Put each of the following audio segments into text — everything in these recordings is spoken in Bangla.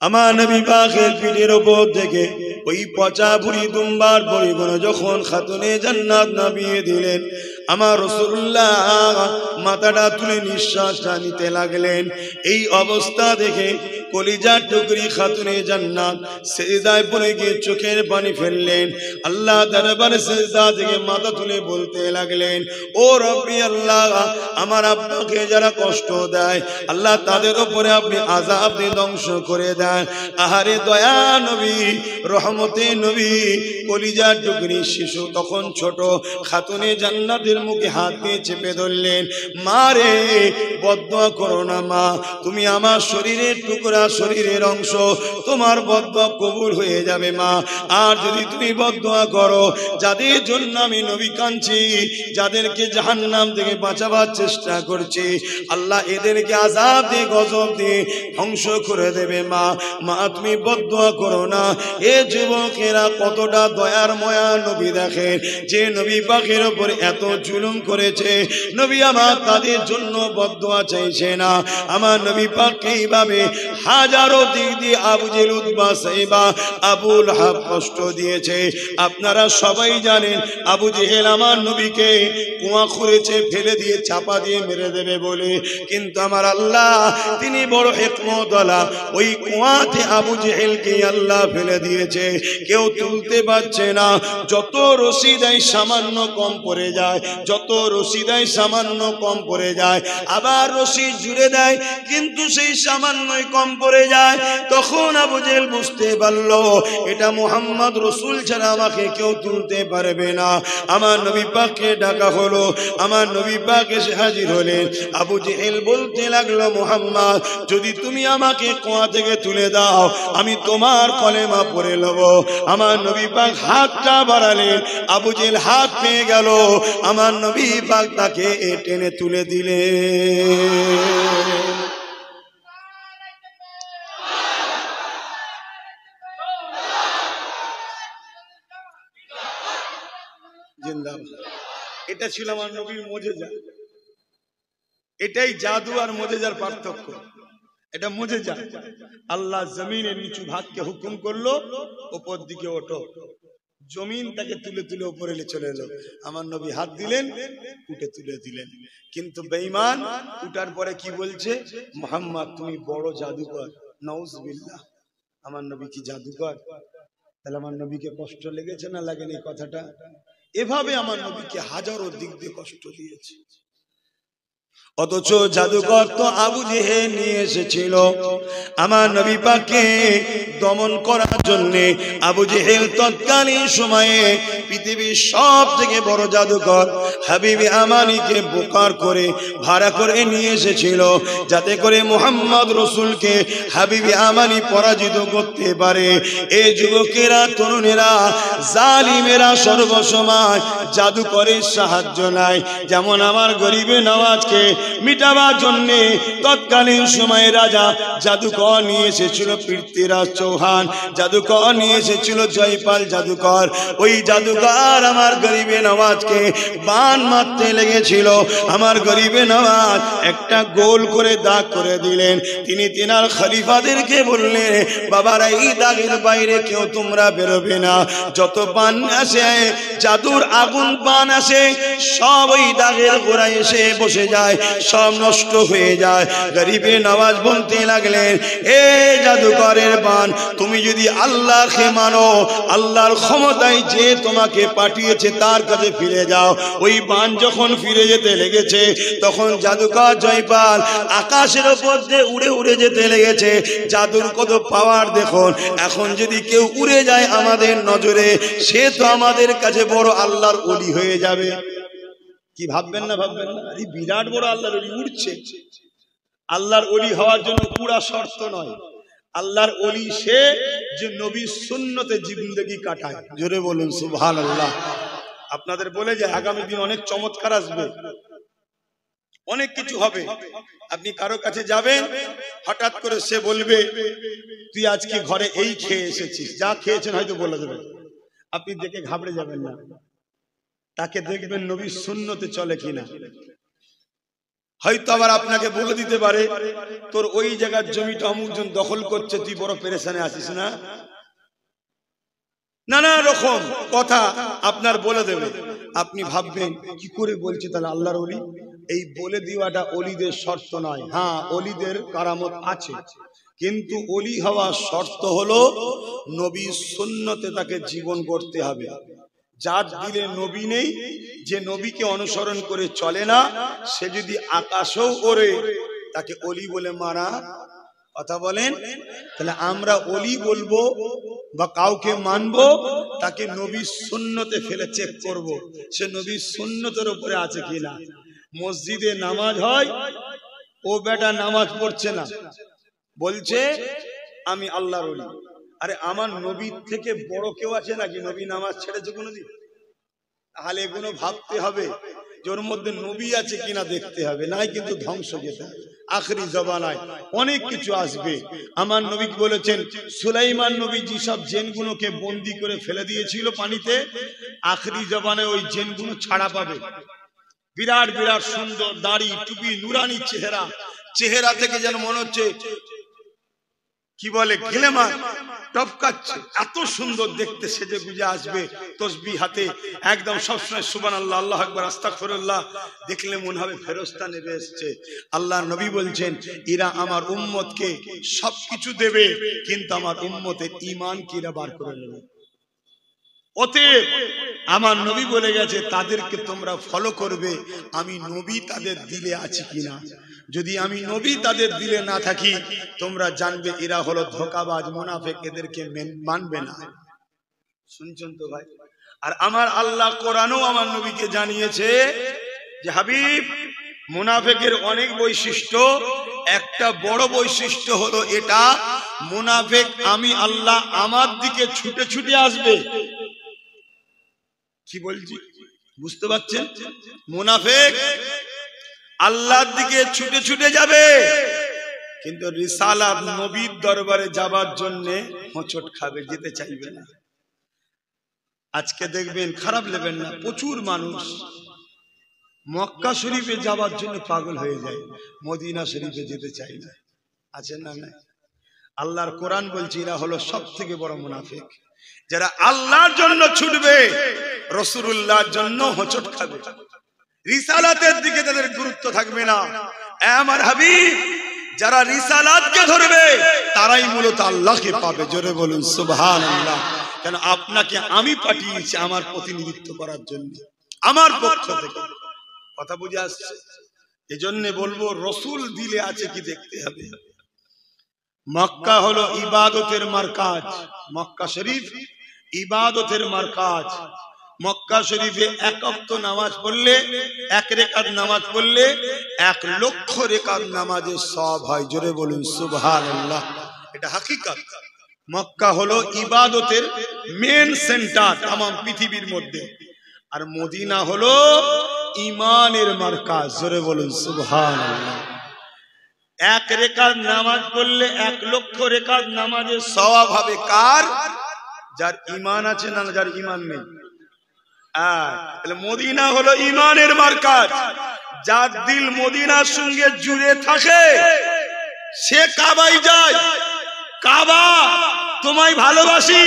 আমার নবী পাকের পিঠের উপর থেকে ওই পচা বুড়ি দুম্বার বড়িগুলো যখন খাতুনে জান্নাত নামিয়ে দিলেন, আমার রাসূলুল্লাহ মাথাটা তুলে নিঃশ্বাসটা নিতে লাগলেন। এই অবস্থা দেখে কলিজার টুকরি খাতুনে জান্নাত সিজদায় পড়ে গিয়ে চোখের পানি ফেললেন। আল্লাহ দরবারে সিজদা থেকে মাথা তুলে বলতে লাগলেন, ও রব্বি আল্লাহ, আমার আব্বাকে যারা কষ্ট দেয় আল্লাহ তাদের উপরে আপনি আযাব দিয়ে ধ্বংস করে দেন। আহারে দয়া নবী, রহমতে নবী, কলিজার টুকরি শিশু তখন ছোট খাতুনে জান্নাতের মুখে হাত দিয়ে চেপে ধরলেন। মা রে, বদদুয়া করো না মা, তুমি আমার শরীরের টুকরা, শরীরের অংশ, তোমার বদদুয়া কবুল হয়ে যাবে মা। আর যদি তুমি বদদুয়া করো, যাদের জন্য আমি নবী কাঁদছি, যাদেরকে জাহান্নাম থেকে বাঁচাবার চেষ্টা করছি, আল্লাহ এদেরকে আযাব দিয়ে গজব দিয়ে ধ্বংস করে দেবে মা। মা তুমি বদদুয়া করো না। এ যুবকেরা কতটা দয়ার ময়া নবী দেখেন, যে নবী পাকের উপর এত জুলুম করেছে, নবী আমার তাদের জন্য বদদুয়া চাইছে না। আমার নবী পাককে এইভাবে হাজারো দিক দিয়ে আবু জেহেল, উতবা, সাইবা, আবু লাহাব কষ্ট দিয়েছে। আপনারা সবাই জানেন আবু জেহেল আমার নবীকে কুয়া খুঁড়েছে, ফেলে দিয়ে চাপা দিয়ে মেরে দেবে বলে, কিন্তু আমার আল্লাহ তিনি বড় হিকমতওয়ালা, ওই কুয়াতে আবু জেহেলকে আল্লাহ ফেলে দিয়েছে, কেউ তুলতে পারছে না। যত রশি দেয় সামান্য কম পড়ে যায়, যত রশি দেয় সামান্য কম পড়ে যায়, আবার রশি জুড়ে দেয় কিন্তু সেই সামান্যই কম পড়ে যায়। তখন আবু জেহেল বুঝতে পারলো এটা মুহাম্মদ রাসূল ছাড়া আমাকে কেউ তুলতে পারবে না। আমার নবী পাককে ডাকা হলো, আমার নবী পাক এসে হাজির হলেন। আবু জেহেল বলতে লাগলো, মুহাম্মদ যদি তুমি আমাকে কুয়া থেকে তুলে দাও, আমি তোমার কলেমা পড়ে নেব। আমার নবী পাক হাতটা বাড়ালেন, আবু জেহেল হাত পেয়ে গেল, আমার নবী পাক তাকে টেনে তুলে দিলেন। এটা ছিল আমার নবীর মুজিজা। এটাই জাদু আর মুজিজার পার্থক্য। এটা মুজিজা, আল্লাহ জমিনের নিচু ভাগকে হুকুম করলো উপর দিকে ওঠো, জমিন তাকে তুলে তুলে উপরে চলে এলো। আমার নবী হাত দিলেন, উঠে তুলে দিলেন। কিন্তু বেঈমান উঠার পরে কি বলছে, মুহাম্মদ তুমি বড় জাদুকর। নাউজুবিল্লাহ, আমার নবী কি জাদুকর? তাহলে আমার নবীকে কষ্ট লেগেছে না লাগেনি কথাটা? এভাবে আমার নবীকে হাজারো দিক দিয়ে কষ্ট দিয়েছে। অথচ জাদুকর তো আবু জেহেল নিয়ে এসেছিল আমার নবী পাককে দমন করার জন্য। আবু জেহেল তৎকালীন সময়ে পৃথিবীর সব থেকে বড় জাদুকর হাবিবে আমানিকে বোকার করে ভাড়া করে নিয়ে এসেছিল, যাতে করে মুহাম্মদ রাসূলকে হাবিবে আমানি পরাজিত করতে পারে। এই যুবকেরা, তরুণেরা, জালিমেরা সর্বসময় জাদুকরের সাহায্য নেয়। যেমন আমার গরিবে নওয়াজকে মিটাবার জন্য তৎকালীন সময়ে রাজা জাদুকর নিয়ে এসেছিল পৃথ্বীরাজ চৌহান, জাদুকর নিয়ে এসেছিল জয়পাল জাদুকর। ওই জাদুকর আমার গরিবে নওয়াজকে বান মারতে লেগেছিল। আমার গরিবে নওয়াজ একটা গোল করে দাগ করে দিলেন। তিনি তিনার খলিফাদেরকে বললেন, বাবারা এই দাগের বাইরে কেউ তোমরা বেরোবে না। যত বান আসে, জাদুর আগুন বান আসে, সব ওই দাগের গোড়ায় এসে বসে যায়, সব নষ্ট হয়ে যায়। গরিবে নওয়াজ বলতে লাগলেন, এ জাদুকরের বান, তুমি যদি আল্লাহকে মানো, আল্লাহর ক্ষমতায় যে তোমাকে পাঠিয়েছে তার কাছে ফিরে যাও। ওই বান যখন ফিরে যেতে লেগেছে, তখন জাদুকর জয়পাল আকাশের উপর দিয়ে উড়ে উড়ে যেতে লেগেছে। জাদুর কত পাওয়ার দেখুন। এখন যদি কেউ উড়ে যায় আমাদের নজরে, সে তো আমাদের কাছে বড় আল্লাহর ওলি হয়ে যাবে। কি ভাববেন না, ভাববেন না? এই বিরাট বড় আল্লাহর ওলি উড়ছে। আল্লাহর ওলি হওয়ার জন্য পুরা শর্ত নয়। আল্লাহর ওলি সে যে নবীর সুন্নতে জিন্দেগি কাটায়। জোরে বলুন সুবহানাল্লাহ। আপনাদের বলে যে আগামী দিন অনেক চমৎকার আসবে, অনেক কিছু হবে। আপনি কারো কাছে যাবেন, হঠাৎ করে সে বলবে, তুই আজকে ঘরে এই খেয়ে এসেছিস, যা খেয়েছেন হয়তো বলে দেবেন। আপনি দেখে ঘাবড়ে যাবেন না, তাকে দেখবেন নবীর সুন্নতে চলে কিনা। হয়তো আবার আপনাকে বলে দিতে পারে তোর ওই জায়গার জমিটা অমুকজন দখল করছে, তুই বড় পেরেশানে আছিস না। নানা রকম কথা আপনার বলে দেবে, আপনি ভাববেন কি করে বলছে তাহলে আল্লাহর ওলি। এই বলে দেওয়াটা ওলিদের শর্ত নয়। হ্যাঁ, ওলিদের কারামত আছে, কিন্তু ওলি হওয়ার শর্ত হলো নবী সুন্নতে তাকে জীবন করতে হবে। যার দিলে নবী নেই, যে নবীকে অনুসরণ করে চলে না, সে যদি আকাশও ওড়ে তাকে ওলি বলে মানা। কথা বলেন, তাহলে আমরা ওলি বলবো বা কাউকে মানবো, তাকে নবীর সুন্নতে ফেলে চেক করব সে নবীর সুন্নতের উপরে আছে কিনা। মসজিদে নামাজ হয়, ও বেটা নামাজ পড়ছে না, বলছে আমি আল্লাহর ওলি। আরে আমার নবীর থেকে বড় কেউ আছে নাকি নবী নামাজ ছেড়েছে কোনোদিন? তাহলে এগুলো ভাবতে হবে যে ওর মধ্যে নবী আছে কিনা দেখতে হবে, নাই কিন্তু ধ্বংস যেতে হবে। আখরি জবানায় অনেক কিছু আসবে। আমার নবী বলেছেন সুলাইমান নবী যেসব জিনগুলোকে বন্দি করে ফেলে দিয়েছিল পানিতে, আখরি জবানায় ওই জিনগুলো ছাড়া পাবে। বিরাট বিরাট সুন্দর দাড়ি টুপি, নুরানি চেহারা, চেহারা থেকে যেন মনে হচ্ছে কি বলে গেলেমা টপকাচ্ছে, এত সুন্দর দেখতে সেজে গুজে আসবে তসবিহ হাতে, একদম সবসময় সুবহানাল্লাহ, আল্লাহু আকবার, আস্তাগফিরুল্লাহ, দেখলে মনে হবে ফেরেশতা নেমে এসেছে। আল্লাহর নবী বলছেন এরা আমার উম্মতকে সবকিছু দেবে, কিন্তু আমার উম্মতের ঈমান কিরা বার করে নেবে। অতএব আমার নবী বলে গেছে তাদেরকে তোমরা ফলো করবে, আমি নবী তাদের দিলে আছি কিনা। যদি আমি নবী তাদের দিলে না থাকি, তোমরা জানবে এরা হলো ধোঁকাবাজ মুনাফিক, এদেরকে মানবে না। শুনছেন তো ভাই? আর আমার আল্লাহ কোরআনও আমার নবীকে জানিয়েছে যে হাবিব, মুনাফিকের অনেক বৈশিষ্ট্য, একটা বড় বৈশিষ্ট্য হলো এটা, মুনাফিক আমি আল্লাহ আমার দিকে ছুটে ছুটে আসবে। কি বলছি বুঝতে পারছেন? মুনাফিক আল্লাহর দিকে ছুটে ছুটে যাবে, কিন্তু রিসালাত নবীর দরবারে যাবার জন্য হোঁচট খাবে, যেতে চাইবে না। আজকে দেখবেন, খারাপ নেবেন না, প্রচুর মানুষ মক্কা শরীফে যাবার জন্য পাগল হয়ে যায়, মদিনা শরীফে যেতে চাই না। আছে না? না। আল্লাহর কোরআন বলছে এরা হলো সব থেকে বড় মুনাফিক, যারা আল্লাহর জন্য ছুটবে, রাসূলুল্লাহর জন্য হোঁচট খাবে, রিসালাতের দিকে তাদের গুরুত্ব থাকবে না। আমার হাবিব, যারা রিসালাতকে ধরবে তারাই মূলত আল্লাহকে পাবে। জোরে বলুন সুবহানাল্লাহ। কেন? আপনাকে আমি পাঠিয়েছি আমার প্রতিনিধিত্ব করার জন্য, আমার পক্ষ থেকে। কথা বুঝে আসছে? এজন্য বলবো রাসূল দিলে আছে কি দেখতে হবে। মক্কা হলো ইবাদতের মারকাজ, মক্কা শরীফ ইবাদতের মারকাজ। মক্কা শরীফে এক ওয়াক্ত নামাজ পড়লে, এক রাকাত নামাজ পড়লে 1 লক্ষ রাকাত নামাজের সওয়াব হয়। জোরে বলুন সুবহানাল্লাহ। এটা হাকিকত। মক্কা হলো ইবাদতের মেন সেন্টার তাম পৃথিবীর মধ্যে, আর মদিনা হলো ঈমানের মারকাজ। জোরে বলুন সুবহানাল্লাহ। 1 রাকাত নামাজ পড়লে 1 লক্ষ রাকাত নামাজের সওয়াব হবে কার? যার ঈমান আছে, না যার ঈমান নেই। মদিনা হলো ঈমানের মারকাজ। যার দিল মদিনার সঙ্গে জুড়ে থাকে সে কাবায় যায়। কাবা তোমায় ভালোবাসি,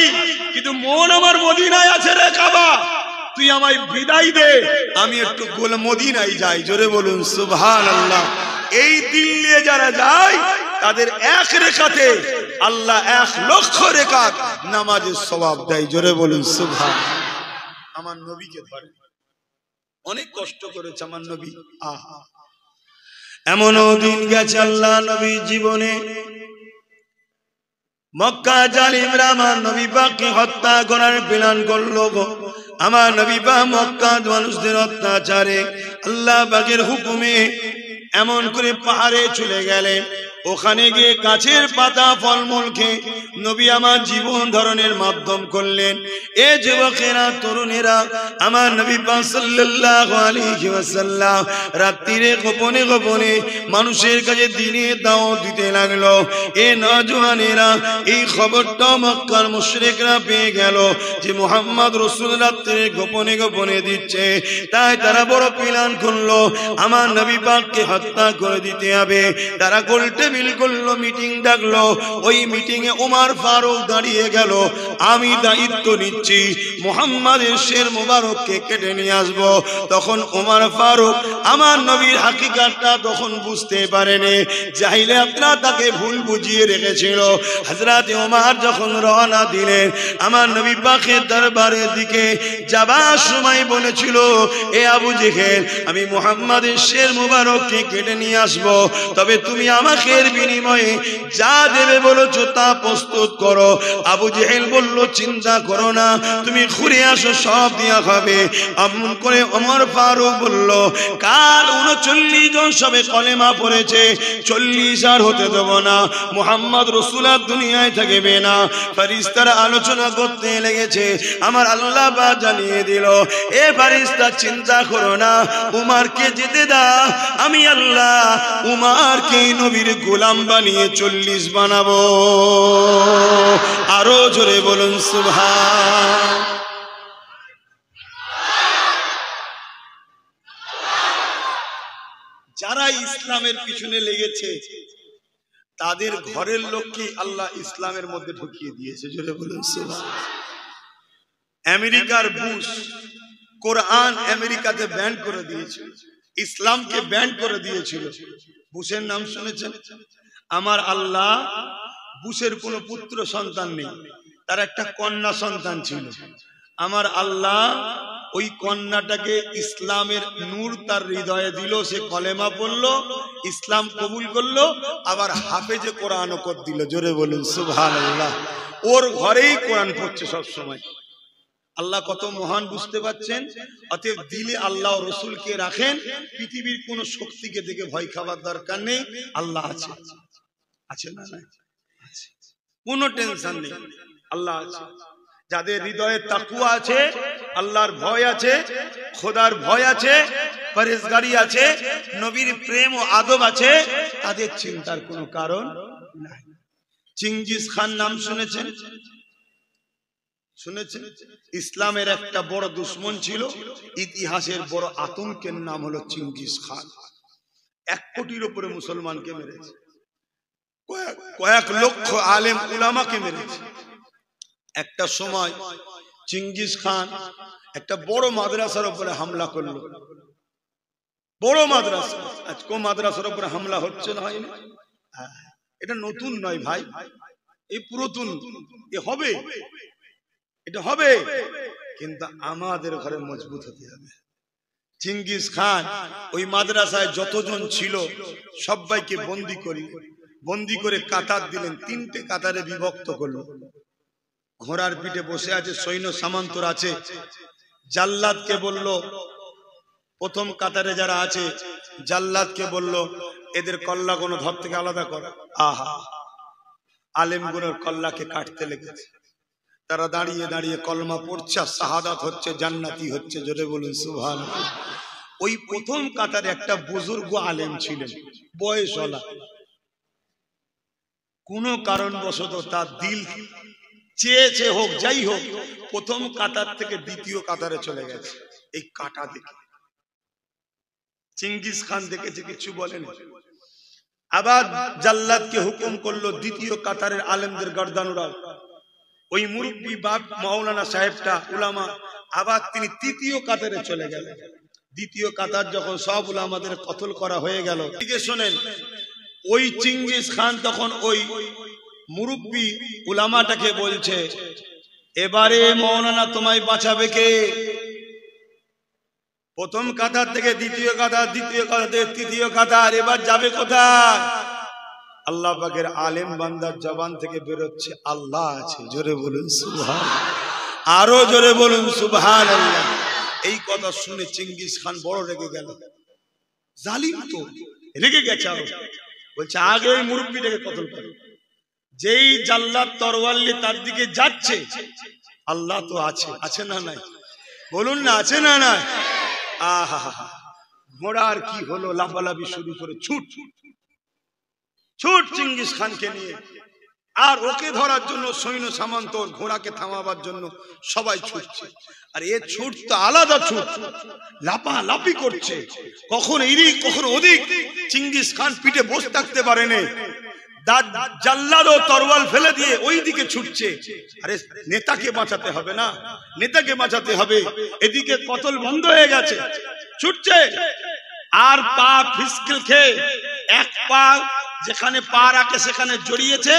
কিন্তু মন আমার মদিনায় আছে রে কাবা, তুই আমায় বিদায় দে, আমি একটু মদিনায় যাই। জোরে বলুন সুবহানাল্লাহ। এই দিল নিয়ে যারা যায় তাদের 1 রাকাতে আল্লাহ 1 লক্ষ রাকাত নামাজের সওয়াব দেয়। জোরে বলুন সুবহানাল্লাহ। আমার নবীকে ধরে অনেক কষ্ট করেছে আমার নবী। আহা, এমনও দিন গেছে আল্লাহ নবী জীবনে মক্কা জালিমরা আমার নবী পাককে হত্যা করার প্ল্যান করলো। আমার নবী পাক মক্কা মানুষদের অত্যাচারে আল্লাহ পাকের হুকুমে এমন করে পাহাড়ে চলে গেলেন। ওখানে গিয়ে গাছের পাতা ফলমূল খেয়ে নবী আমার জীবন ধারণের মাধ্যম করলেন। এ যুবকেরা, তরুণেরা, আমার নবী পাক সাল্লাল্লাহু আলাইহি ওয়াসাল্লাম রাত্রিরে গোপনে গোপনে মানুষের কাছে দিনে দাওয়াত দিতে লাগলো। এ নওজওয়ানেরা, এই খবরটা মক্কার মুশরিকরা পেয়ে গেল যে মুহাম্মদ রাসূল রাত্রিরে গোপনে গোপনে দিচ্ছে। তাই তারা বড় প্ল্যান করলো, আমার নবী পাককে হত্যা করে দিতে হবে। তারা গোল টেবিল করলো, মিটিং ডাকলো। ওই মিটিং এ ওমর ফারুক দাঁড়িয়ে গেল, আমি দায়িত্ব নিচ্ছি মুহাম্মাদের শের মোবারককে কেটে নিয়ে আসবো। তখন ওমর ফারুক আমার নবীর হাকিকাতটা তখন বুঝতে পারেনি, জাহিলে আপনারা তাকে ভুল বুঝিয়ে রেখেছিল। হযরত ওমর যখন রওনা দিলেন আমার নবী পাকের দরবারের দিকে যাবার সময় বলেছিল, এ আবু জেহেল, আমি মুহাম্মাদের শের মোবারককে কেটে নিয়ে আসবো, তবে তুমি আমাকে এর বিনিময়ে যা দেবে বলেছো তা প্রস্তুত করো। আবু জেহেল বলল, চিন্তা করো না, তুমি ঘুরে আসো, সব দেয়া হবে। এমন করে ওমর ফারুক বলল, কাল 39 জন সবে কলেমা পড়েছে, 40 আর হতে দেব না, মুহাম্মদ রাসূল দুনিয়ায় থাকবে না। ফেরেশতারা আলোচনা করতে লেগেছে। আমার আল্লাহ বা জানিয়ে দিল, এ ফেরেশতা, চিন্তা করো না, উমরকে যেতে দাও, আমি আল্লাহ উমরকে নবীর গোলাম বানিয়ে 40 বানাবো। আরো জোরে বলুন সুবহান। যারা ইসলামের পিছনে লেগেছে তাদের ঘরের লোককে আল্লাহ ইসলামের মধ্যে ঢুকিয়ে দিয়েছে। জোরে বলুন সুবহান। আমেরিকার বুশ কোরআন আমেরিকাতে ব্যান করে দিয়েছিল, ইসলামকে ব্যান করে দিয়েছিল। বুশের নাম শুনেছেন? আমার আল্লাহ, বুশের কোনো পুত্র সন্তান নেই, তার একটা কন্যা সন্তান ছিল। আমার আল্লাহ ওই কন্যাটাকে ইসলামের নূর তার হৃদয়ে দিল, সে কলেমা পড়লো, ইসলাম কবুল করলো, আবার হাফেজে কোরআন করে দিল। জোরে বলুন সুবহানাল্লাহ। ওর ঘরেই কোরআন পড়ছে সব সময়। আল্লাহ কত মহান বুঝতে পারছেন? অতএব দিলে আল্লাহ ও রসুলকে রাখেন, পৃথিবীর কোন শক্তিকে দেখে ভয় খাবার দরকার নেই। আল্লাহ আছে, আছে না? কোনো টেনশন নেই, আল্লাহ আছে। যাদের হৃদয়ে তাকওয়া আছে, আল্লাহর ভয় আছে, খোদার ভয় আছে, পরহেজগারি আছে, নবীর প্রেম ও আদব আছে, তাদের চিন্তার কোনো কারণ নাই। চেঙ্গিস খান নাম শুনেছেন? শুনেছেন? ইসলামের একটা বড় দুশ্মন ছিল, ইতিহাসের বড় আতঙ্কের নাম হলো চেঙ্গিস খান। 1 কোটির উপরে মুসলমানকে মেরেছে, কয়েক লক্ষ আলেম উলামাকে মেরেছে। একটা সময় চেঙ্গিস খান একটা বড় মাদ্রাসার উপরে হামলা করলো, বড় মাদ্রাসা। আজকে মাদ্রাসার উপরে হামলা হচ্ছে না, হয়নি? এটা নতুন নয় ভাই, এই পুরাতন। এ হবে, এটা হবে, কিন্তু আমাদের ঘরে মজবুত হতে হবে। চেঙ্গিস খান ওই মাদ্রাসায় যতজন ছিল সবাইকে বন্দি করে কাতার দিলেন, 3টে কাতারে বিভক্ত করলো। ঘোড়ার পিঠে বসে আছে, সৈন্য সামন্তর আছে। জাল্লাদকে বলল, প্রথম কাতারে যারা আছে জাল্লাদকে বলল, এদের কল্লা কোনো ধর থেকে আলাদা কর। আহা, আলেমগুলোর কল্লাকে কাটতে লেগেছে। তারা দাঁড়িয়ে দাঁড়িয়ে কলমা পড়ছে, শাহাদাত হচ্ছে, জান্নাতি হচ্ছে। জোরে বলুন সুবহানাল্লাহ। ওই প্রথম কাতারে একটা বুজুর্গ আলেম ছিলেন, বয়সওয়ালা। কোন কারণবশত তার দিল চেয়েছে হোক, যাই হোক, প্রথম কাতার থেকে দ্বিতীয় কাতারে চলে গেছে। এই কাটা দেখে চেঙ্গিস খান দেখেছে, কিছু বলেনি। আবার জাল্লাদকে হুকুম করলো দ্বিতীয় কাতারের আলেমদের গর্দান উড়াও। ওই মুরব্বী বাপ মাওলানা সাহেবটা উলামা, আবার তিনি তৃতীয় কাতারে চলে গেলেন। দ্বিতীয় কাতার যখন সব উলামাদের কতল করা হয়ে গেল, এদিকে শোনেন, ওই চেঙ্গিস খান তখন ওই মুরব্বী উলামাটাকে বলছে, এবারে মাওলানা তোমায় বাঁচাবে কে? প্রথম কাতার থেকে দ্বিতীয় কাতার, দ্বিতীয় কাতার থেকে তৃতীয় কাতার, এবার যাবে কোথায়? আল্লাহ পাকের আলেম বান্দার জবান থেকে বেরোচ্ছে, আল্লাহ আছে। জোরে বলুন সুবহানাল্লাহ, আরো জোরে বলুন সুবহানাল্লাহ। এই কথা শুনে চেঙ্গিস খান বড় রেগে গেল। জালিম তো রেগে গেছে আরো। বলছে আগে ওই মুরব্বীটাকে কতল করে। যেই জাল্লাদ তরোয়াল নিয়ে তার দিকে যাচ্ছে, আল্লাহ তো আছে, আছে না নাই? বলুন না, আছে না নাই? আহা, ঘোড়ার কি হলো, লাফালাফি শুরু করে ছুট ছুট চিঙ্গিস খানকে নিয়ে। আর ওকে ধরার জন্য সৈন্য সামন্ত, ঘোড়াকে থামাবার জন্য সবাই ছুটছে। আর এ ছুট তো আলাদা ছুট, লাফালাফি করছে, কখন এদিক কখন ওদিক। চিঙ্গিস খান পিঠে বসে থাকতে পারেনি, জাল্লাদ ও তরোয়াল ফেলে দিয়ে ওই দিকে ছুটছে। আরে নেতাকে বাঁচাতে হবে না, নেতাকে বাঁচাতে হবে। এদিকে কতল বন্ধ হয়ে গেছে, ছুটছে। আর পা ফিসকেল খেয়ে এক পা যেখানে পা রাখে সেখানে জড়িয়েছে,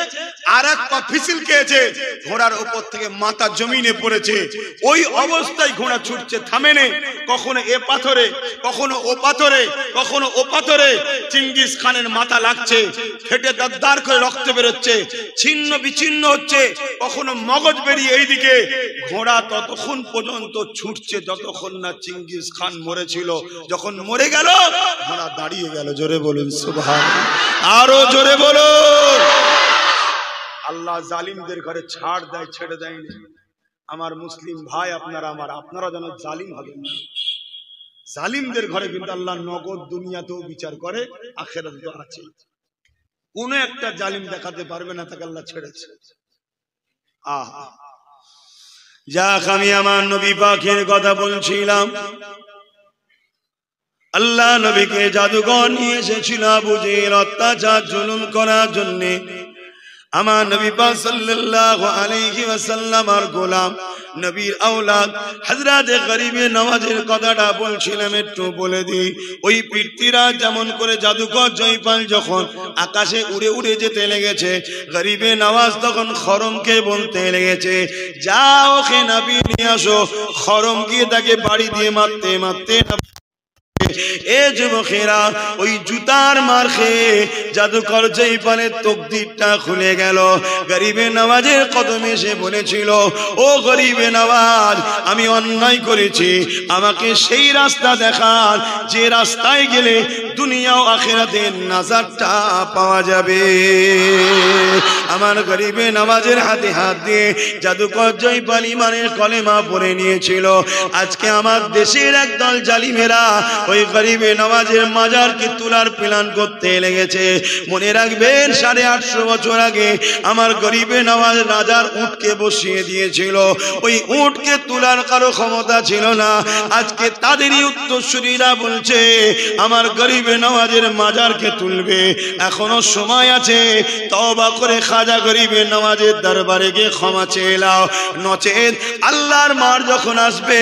আর এক পা ফিসিল খেয়েছে, ঘোড়ার উপর থেকে মাথা জমিনে পড়েছে। ওই অবস্থায় ঘোড়া ছুটছে, থামেনে। কখনো এ পাথরে, কখনো ও পাথরে, কখনো ও পাথরে চিঙ্গিস খানের মাথা লাগছে, ফেটে দাঁড় করে রক্ত বেরোচ্ছে, ছিন্ন বিচ্ছিন্ন হচ্ছে, কখনো মগজ বেরিয়ে এইদিকে। ঘোড়া ততক্ষণ পর্যন্ত ছুটছে যতক্ষণ না চিঙ্গিস খান মরেছিল। যখন মরে গেল, ঘোড়া দাঁড়িয়ে গেল। জোরে বলুন সুবহানাল্লাহ, আরো জোরে বলো। আল্লাহ জালিমদের ঘরে ছাড় দেয়, ছেড়ে দেয়নি। আমার মুসলিম ভাই, আপনারা যেন জালিম হবেন না। জালিমদের ঘরে কিন্তু আল্লাহ নগদ দুনিয়াতেও বিচার করে, আখিরাতে তো আছে। কোন একটা জালিম দেখাতে পারবে না তাকে আল্লাহ ছেড়েছে। যাক, আমি আমার নবী পাকের কথা বলছিলাম। আল্লাহ নবীকে জাদুঘর নিয়ে এসেছিল আবু জেহেল অত্যাচার জুলুম করার জন্য। আমার নবী পাক সাল্লাল্লাহু আলাইহি ওয়াসাল্লাম আর গোলাম নবীর আওলাদ হযরত গরিবে নওয়াজের কথাটা বলছিলাম, একটু বলে দিই। ওই পৃথ্বীরাজ যেমন করে জাদুকর জয়পাল যখন আকাশে উড়ে উড়ে যেতে লেগেছে, গরিবে নওয়াজ তখন খরমকে বলতে লেগেছে, যাও ওকে নবী নিয়ে আসো। খরম গিয়ে তাকে বাড়ি দিয়ে মারতে মারতে এ যুবকেরা ওই জুতার মার খেয়ে জাদুকর জয়পালের তকদিরটা খুলে গেল। গরিবে নওয়াজের কদমে এসে বলেছিল, ও গরিবে নওয়াজ, আমি অন্যায় করেছি, আমাকে সেই রাস্তা দেখান যে রাস্তায় গেলে দুনিয়া ও আখিরাতের নাজাতটা পাওয়া যাবে। আমার গরিবে নওয়াজের হাতে হাত দিয়ে জাদুকর জয়পাল ইমানের কলেমা পড়ে নিয়েছিল। আজকে আমার দেশের একদল জালিমেরা ওই গরিবে নওয়াজের মাজারকে তোলার প্ল্যান করতে লেগেছে। মনে রাখবেন, 850 বছর আগে আমার গরিবে নওয়াজ রাজার উটকে বসিয়ে দিয়েছিল। ওই উটকে তোলার কারো ক্ষমতা ছিল না। আজকে তাদেরই উত্তরসূরিরা বলছে আমার গরিবে নওয়াজের মাজারকে তুলবে। এখনো সময় আছে, তওবা করে খাজা গরিবে নওয়াজের দরবারে গিয়ে ক্ষমা চেয়ে নাও, নচেত আল্লাহর মার যখন আসবে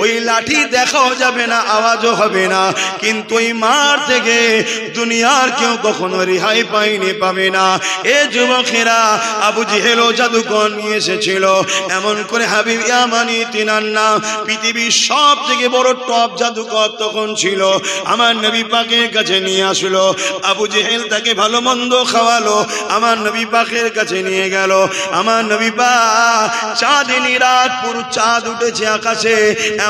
ওই লাঠি দেখাও যাবে না, আওয়াজও হবে না, কিন্তু এই মার থেকে দুনিয়ার কেউ কখনো রেহাই পাবে না। এ যুবকেরা, আবু জেহেল জাদুকর নিয়ে এসেছিল। এমন করে হাবিব ইয়ামানি তিনার নাম, পৃথিবীর সব থেকে বড় টপ জাদুকর তখন ছিল। আমার নবী পাকের কাছে নিয়ে আসলো। আবু জেহেল তাকে ভালো মন্দ খাওয়ালো, আমার নবী পাকের কাছে নিয়ে গেল। আমার নবী পাক চাঁদিনী রাত, পুরো চাঁদ উঠেছে আকাশে।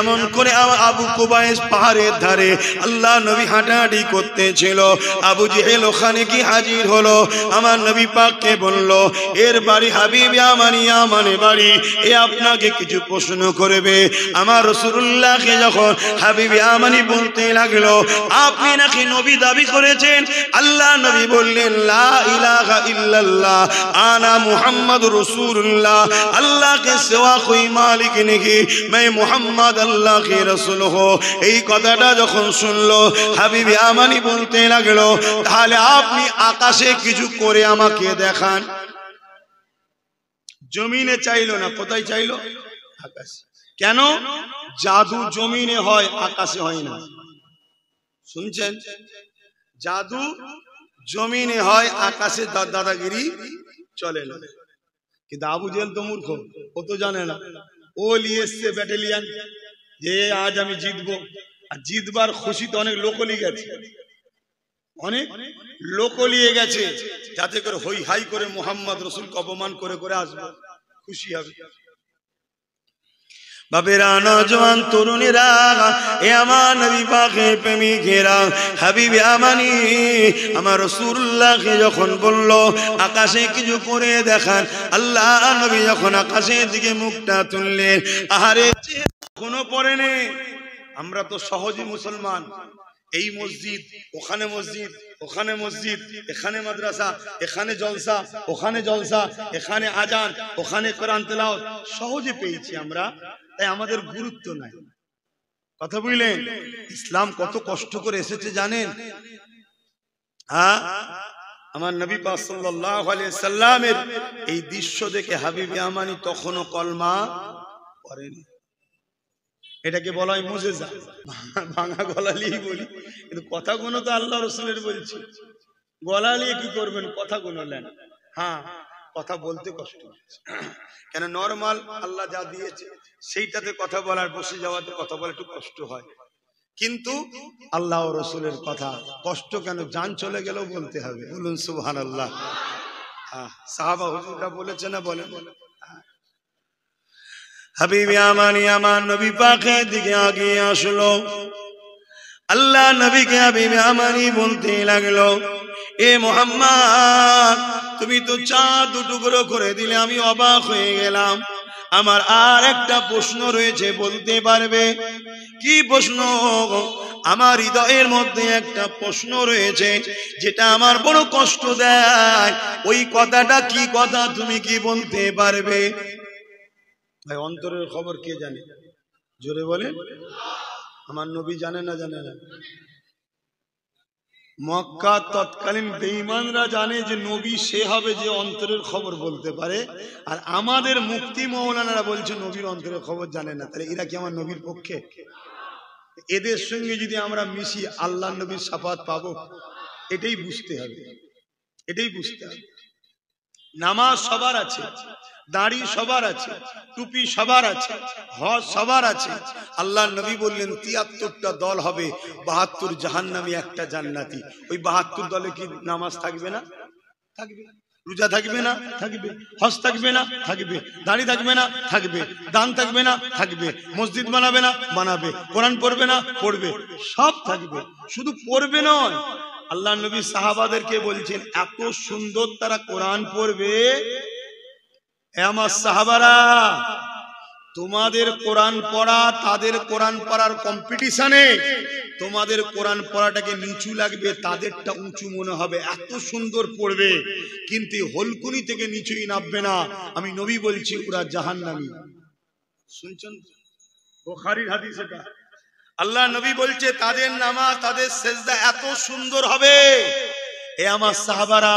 এমন করে আবু কুবাইস পাহাড়ের ধারে আল্লাহ নবী হাঁটাহাঁটি করতেছিল। আবু জেহেল ওখানে কি হাজির হলো। আমার নবী পাককে বলল, এর বাড়ি হাবিব ইয়ামানে বাড়ি, এ আপনাকে কিছু প্রশ্ন করবে। আমার রাসূলুল্লাহকে যখন হাবিব ইয়ামানি বলতে লাগলো, আপনি নাকি নবী দাবি করেছেন। আল্লাহ নবী বললেন, লা ইলাহা ইল্লাল্লাহ আনা মুহাম্মাদুর রাসূলুল্লাহ, अल्लाह के सिवा कोई मालिक नहीं, मैं मोहम्मद अल्लाह के रसूल हूँ। এই কথাটা যখন শুনলো হাবিব ইয়ামানি বলতে লাগলো, তাহলে আপনি আকাশে কিছু করে আমাকে দেখান। জমিনে চাইলো না, কোথায় চাইলো? আকাশে। কেন? জাদু জমিনে হয়, আকাশে হয় না। শুনছেন? জাদু জমিনে হয়, আকাশে দাদাগিরি চলে না। কিন্তু আবু জেহেল তো মূর্খ, ও তো জানে না। ও নিয়ে এসছে ব্যাটালিয়ান, যে আজ আমি জিতবো। আর জিতবার খুশিতে অনেক লোক নিয়ে গেছে, অনেক লোক নিয়ে গেছে, যাতে করে হই হাই করে মোহাম্মদ রসুলকে অপমান করে করে আসবে, খুশি হবে। বাবেরা, নওজওয়ান তরুণেরা, এ আমার নবী পাকের প্রেমিকেরা, হাবিবে আমানি আমার রাসূলুল্লাহকে যখন বলল আকাশে কিছু করে দেখান, আল্লাহ নবী যখন আকাশের দিকে মুখটা তুললেন, আহারে কোনো পড়ে নেই। আমরা তো সহজে মুসলমান, এই মসজিদ, ওখানে মসজিদ, ওখানে মসজিদ, এখানে মাদ্রাসা, এখানে জলসা, ওখানে জলসা, এখানে আজান, ওখানে কোরআন তেলাওয়াত, সহজে পেয়েছি আমরা, তাই আমাদের গুরুত্ব নাই। কথা বুঝলেন? ইসলাম কত কষ্ট করে এসেছে জানেন? হ্যাঁ, আমার নবী পাক সাল্লাল্লাহু আলাইহি সাল্লামের এই দৃশ্য দেখে হাবিবে আমানি তখনও কলমা পড়েনি। এটাকে বলা হয় মুজিজা। ভাঙা গলা নিয়ে বলি, কিন্তু কথাগুলো তো আল্লাহ রসুলের বলছি। গলা নিয়ে কি করবেন, কথাগুলো নেন। হ্যাঁ, কথা বলতে কষ্ট হচ্ছে, কেন নরমাল আল্লাহ যা দিয়েছে সেইটাতে কথা বলার, বসে যাওয়াতে কথা বলা একটু কষ্ট হয়, কিন্তু আল্লাহ রসুলের কথা কষ্ট কেন, জান চলে গেলেও বলতে হবে। বলুন সুবহানাল্লাহ। সাহাবা হুজুররা বলেছে না, বলেন। হাবিবে আমানি আমার নবী পাকের দিকে আগিয়ে আসলো। আল্লাহ নবীকে হাবিবে আমানি বলতে লাগলো, এ মুহাম্মদ, তুমি তো চাঁদ দুটুকরো করে দিলে, আমি অবাক হয়ে গেলাম। আমার আর একটা প্রশ্ন রয়েছে, বলতে পারবে? কি প্রশ্ন? আমার হৃদয়ের মধ্যে একটা প্রশ্ন রয়েছে, যেটা আমার বড় কষ্ট দেয়। ওই কথাটা কি কথা, তুমি কি বলতে পারবে? ভাই, অন্তরের খবর কে জানে? জোরে বলেন। আমার নবী জানে না? জানে না? মক্কা তৎকালীন বেঈমানরা জানে যে নবী সে হবে যে অন্তরের খবর বলতে পারে, আর আমাদের মুফতি মাওলানারা বলছে নবীর অন্তরের খবর জানে না। তাহলে এরা কি আমার নবীর পক্ষে? এদের সঙ্গে যদি আমরা মিশি, আল্লাহ নবীর শাফাত পাবো? এটাই বুঝতে হবে, এটাই বুঝতে হবে। নামাজ সবার আছে, দাড়ি সবার আছে, টুপি সবার আছে, হজ সবার আছে। আল্লাহ নবী বললেন ৭৩টা দল হবে, ৭২ জাহান্নামী, একটা জান্নাতি। ওই ৭২ দলে কি নামাজ থাকবে না? থাকবে। রোজা থাকবে না? থাকবে। হজ থাকবে না? থাকবে। দাড়ি থাকবে না? থাকবে। দান থাকবে না? থাকবে। মসজিদ বানাবে না? বানাবে। কোরআন পড়বে না? পড়বে। সব থাকবে, শুধু পড়বে নয়। আল্লাহ নবী সাহাবাদেরকে বলছেন এত সুন্দর তারা কোরআন পড়বে। আমার সাহাবারা, তোমাদের কোরআন পড়া তাদের কোরআন পড়ার কম্পিটিশনে তোমাদের কোরআন পড়াটাকে নিচু লাগবে, তাদেরটা উঁচু মনে হবে, এত সুন্দর পড়বে, কিন্তু হলকুনি থেকে নিচুই নামবে না। আমি নবী বলছি ওরা জাহান্নামী। শুনছেন? বুখারীর হাদিস এটা। আল্লাহ নবী বলছে তাদের নামাজ, তাদের সেজদা এত সুন্দর হবে। এ আমার সাহাবারা,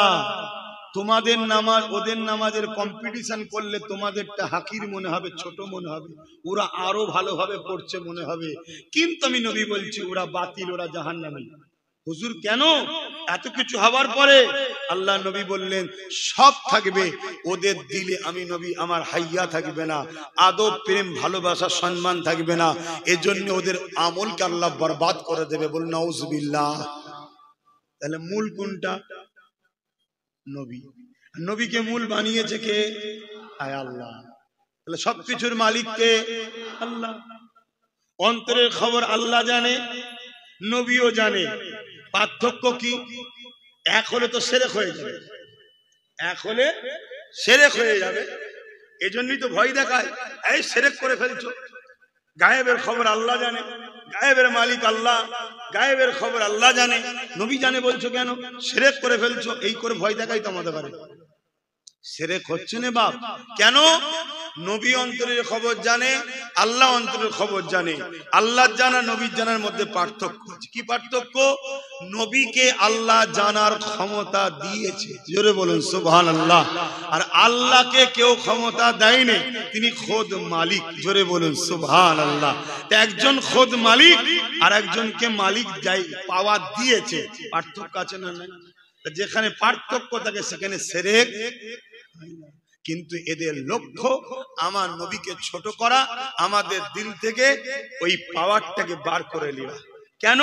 তোমাদের নামাজ ওদের নামাজের কম্পিটিশন করলে তোমাদেরটা হাকির মনে হবে, ছোট মনে হবে, ওরা আরো ভালোভাবে পড়ছে মনে হবে, কিন্তু আমি নবী বলছি ওরা বাতিল, ওরা জাহান্নামী। হুজুর কেন? এত কিছু হওয়ার পরে আল্লাহ নবী বললেন সব থাকবে, ওদের দিলে আমি নবী আমার হাইয়া থাকবে না, আদব, প্রেম, ভালোবাসা, সম্মান থাকবে না। এজন্য ওদের আমলকে আল্লাহ বরবাদ করে দেবে। বল নাউজুবিল্লাহ। তাহলে মূল কোনটা? নবী। নবীকে মূল বানিয়েছে কে? আয় আল্লাহ। তাহলে সবকিছুর মালিক কে? আল্লাহ। অন্তরের খবর আল্লাহ জানে, নবীও জানে। পার্থক্য কি? এক হলে তো শিরক হয়ে যাবে, এক হলে শিরক হয়ে যাবে। এজন্যই তো ভয় দেখায়, এই শিরক করে ফেলছো। গায়েবের খবর আল্লাহ জানে, গায়েবের মালিক আল্লাহ, গায়েবের খবর আল্লাহ জানে, নবী জানে বলছো কেন? শিরক করে ফেলছো, এই করে ভয় দেখাই তো আমাদের পারে। শিরক হচ্ছে না বাপ। কেন? নবী অন্তরের খবর জানে, আল্লাহ অন্তরের খবর জানে। আল্লাহ জানা, নবীর জানার মধ্যে পার্থক্য। কি পার্থক্য? নবীকে আল্লাহ জানার ক্ষমতা দিয়েছে, জোরে বলুন সুবহানাল্লাহ। আর আল্লাহকে কেউ ক্ষমতা দেয়নি, তিনি খোদ মালিক, জোরে বলুন সুবহানাল্লাহ। তো একজন খোদ মালিক আর একজনকে মালিক যাই পাওয়ার দিয়েছে, পার্থক্য আছে না? যেখানে পার্থক্য থাকে সেখানে শিরক। কিন্তু এদের লক্ষ্য আমার নবীকে ছোট করা, আমাদের দিল থেকে ওই পাওয়ারটাকে বার করে নেওয়া। কেন?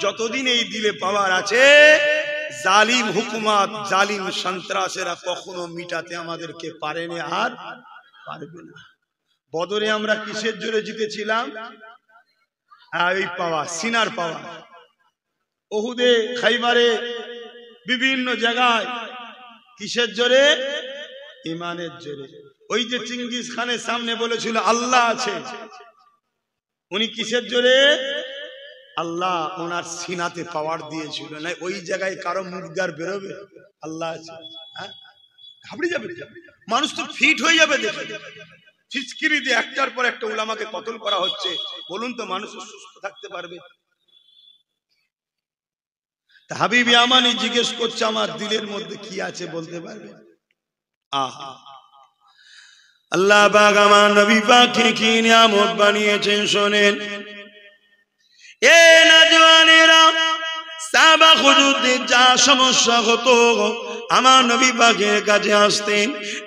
যতদিন এই দিলে পাওয়ার আছে, জালিম হুকুমত, জালিম সন্ত্রাসেরা কখনো মিটাতে আমাদেরকে পারেনি, আর পারবে না। বদরে আমরা কিসের জোরে জিতেছিলাম? ওই পাওয়া, সিনার পাওয়া। ওহুদে, খাইবারে, বিভিন্ন জায়গায় কিসের জোরে? ইমানের জোরে। ওই যে চিঙ্গিস খানের সামনে বলেছিল আল্লাহ আছে, উনি কিসের জোরে? আল্লাহ ওনার সিনাতে পাওয়ার দিয়েছিল, না ওই জায়গায় কারো মুখ দ্বার বেরোবে আল্লাহ আছে? হ্যাঁ, ঘাবড়ে যাবে মানুষ, তো ফিট হয়ে যাবে। দেখে ফিচকিরি দিয়ে একটার পর একটা উলামাকে কতল করা হচ্ছে, বলুন তো মানুষ সুস্থ থাকতে পারবে? হাবিবি আমানি জিজ্ঞেস করছে আমার দিলের মধ্যে কি আছে, বলতে পারবে? আহা, আল্লাহ পাক আমার নবী পাককে কি নিয়ামত বানিয়েছেন শোনেন। এ নওজওয়ানেরা, সাহাবা হুজুরদের যা সমস্যা হতো আমার নবী পাকের কাছে আসতেন।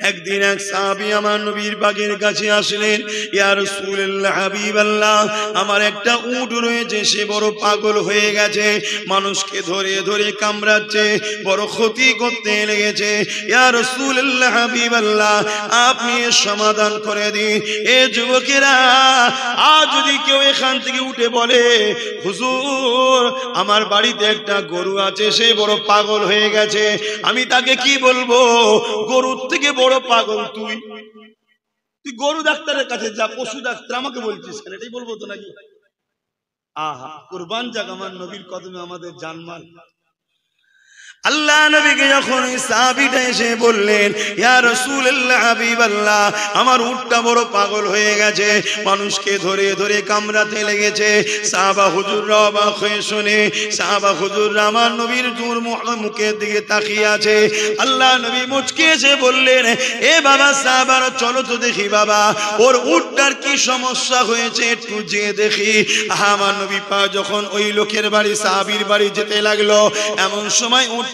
একদিন এক সাহাবী আমার নবীর পাকের কাছে আসলেন, ইয়া রাসূলুল্লাহ, হাবিবাল্লাহ, আমার একটা উট রয়েছে, সে বড় পাগল হয়ে গেছে, মানুষকে ধরে ধরে কামড়াচ্ছে, বড় ক্ষতি করতে লেগেছে। ইয়া রাসূলুল্লাহ, হাবিবাল্লাহ, আপনি এর সমাধান করে দিন। এ যুবকেরা, আজ যদি কেউ এখান থেকে উঠে বলে হুজুর আমার বাড়িতে একটা গরু আছে, সে বড় পাগল হয়ে গেছে, আমি তাকে কি বলবো? গরুর থেকে বড় পাগল তুই, তুই গরু ডাক্তারের কাছে যা, পশু ডাক্তার আমাকে বলছিস কেন? এটাই বলবো তো নাকি? আহা, কুরবান যাক আমার নবীর কদমে আমাদের জানমাল। আল্লাহ নবীকে যখন সাহাবীটা এসে বললেন, ইয়া রাসূলুল্লাহ, হাবিবাল্লাহ, আমার উটটা বড় পাগল হয়ে গেছে, মানুষকে ধরে ধরে কামড়াতে লেগেছে। সাহাবা হুজুররা অবাক হয়ে শুনে, সাহাবা হুজুররা আমার নবীর দূর মুখের দিকে তাকিয়ে আছে। আল্লাহ নবী মুচকে এসে বললেন, এ বাবা সাহাবারা, চলো তো দেখি বাবা ওর উটটার কি সমস্যা হয়েছে, একটু যেয়ে দেখি। আমার নবী পাক যখন ওই লোকের বাড়ি, সাহাবীর বাড়ি যেতে লাগলো, এমন সময় উটটা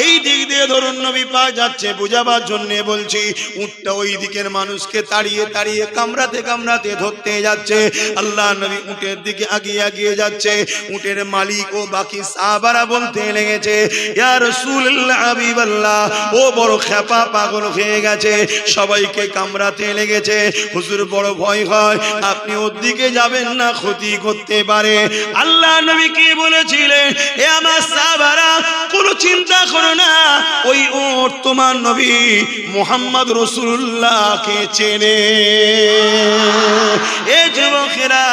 এই দিক দিয়ে ধরুন নবী পাক যাচ্ছে, বুঝাবার জন্য বলছি, উটটা ওই দিকের মানুষকে তাড়িয়ে তাড়িয়ে কামড়াতে কামড়াতে ধরতে যাচ্ছে। আল্লাহ নবী উটের দিকে আগিয়ে আগিয়ে যাচ্ছে। উটের মালিক ও বাকি সাহাবারা বলতে লেগেছে, ইয়া রাসূলুল্লাহ, হাবিবাল্লাহ, ও বড় খেপা পাগল হয়ে গেছে, সবাইকে কামড়াতে লেগেছে, হুজুর বড় ভয় হয়, আপনি ওর দিকে যাবেন না, ক্ষতি করতে পারে। আল্লাহ নবী কি বলেছিলেন? এ আমার সাহাবারা, কোনো চিন্তা করো না, ওই উট তোমার নবী মুহাম্মদ রাসূলুল্লাহকে চেনে। এ যুবকেরা,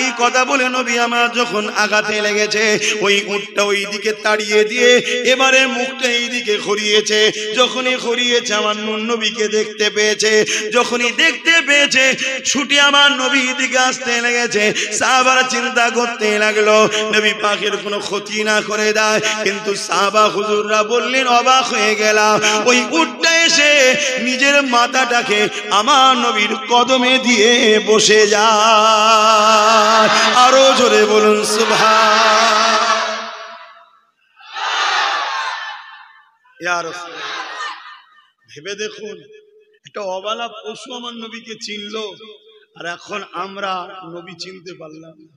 এই কথা বলে নবী আমার যখন আঘাতে লেগেছে, ওই উটটা ওই দিকে তাড়িয়ে দিয়ে এবারে মুখটা এই দিকে ঘুরিয়েছে। যখনই ঘুরিয়েছে আমার নবীকে দেখতে পেয়েছে, যখনই দেখতে পেয়েছে ছুটে আমার নবীর দিকে আসতে লেগেছে। সাহাবারা চিন্তা করতে লাগলো নবী পাকের কোনো ক্ষতি না করে দেয়, কিন্তু সাহাবা হুজুররা বললেন, অবাক হয়ে গেলাম, ওই উটটা এসে নিজের মাথাটাকে আমার নবীর কদমে দিয়ে বসে যায়। আরো জোরে বলুন সুবহান। ইয়া রাসূলুল্লাহ, ভেবে দেখুন, একটা অবালা পশু আমার নবীকে চিনলো, আর এখন আমরা নবী চিনতে পারলাম না।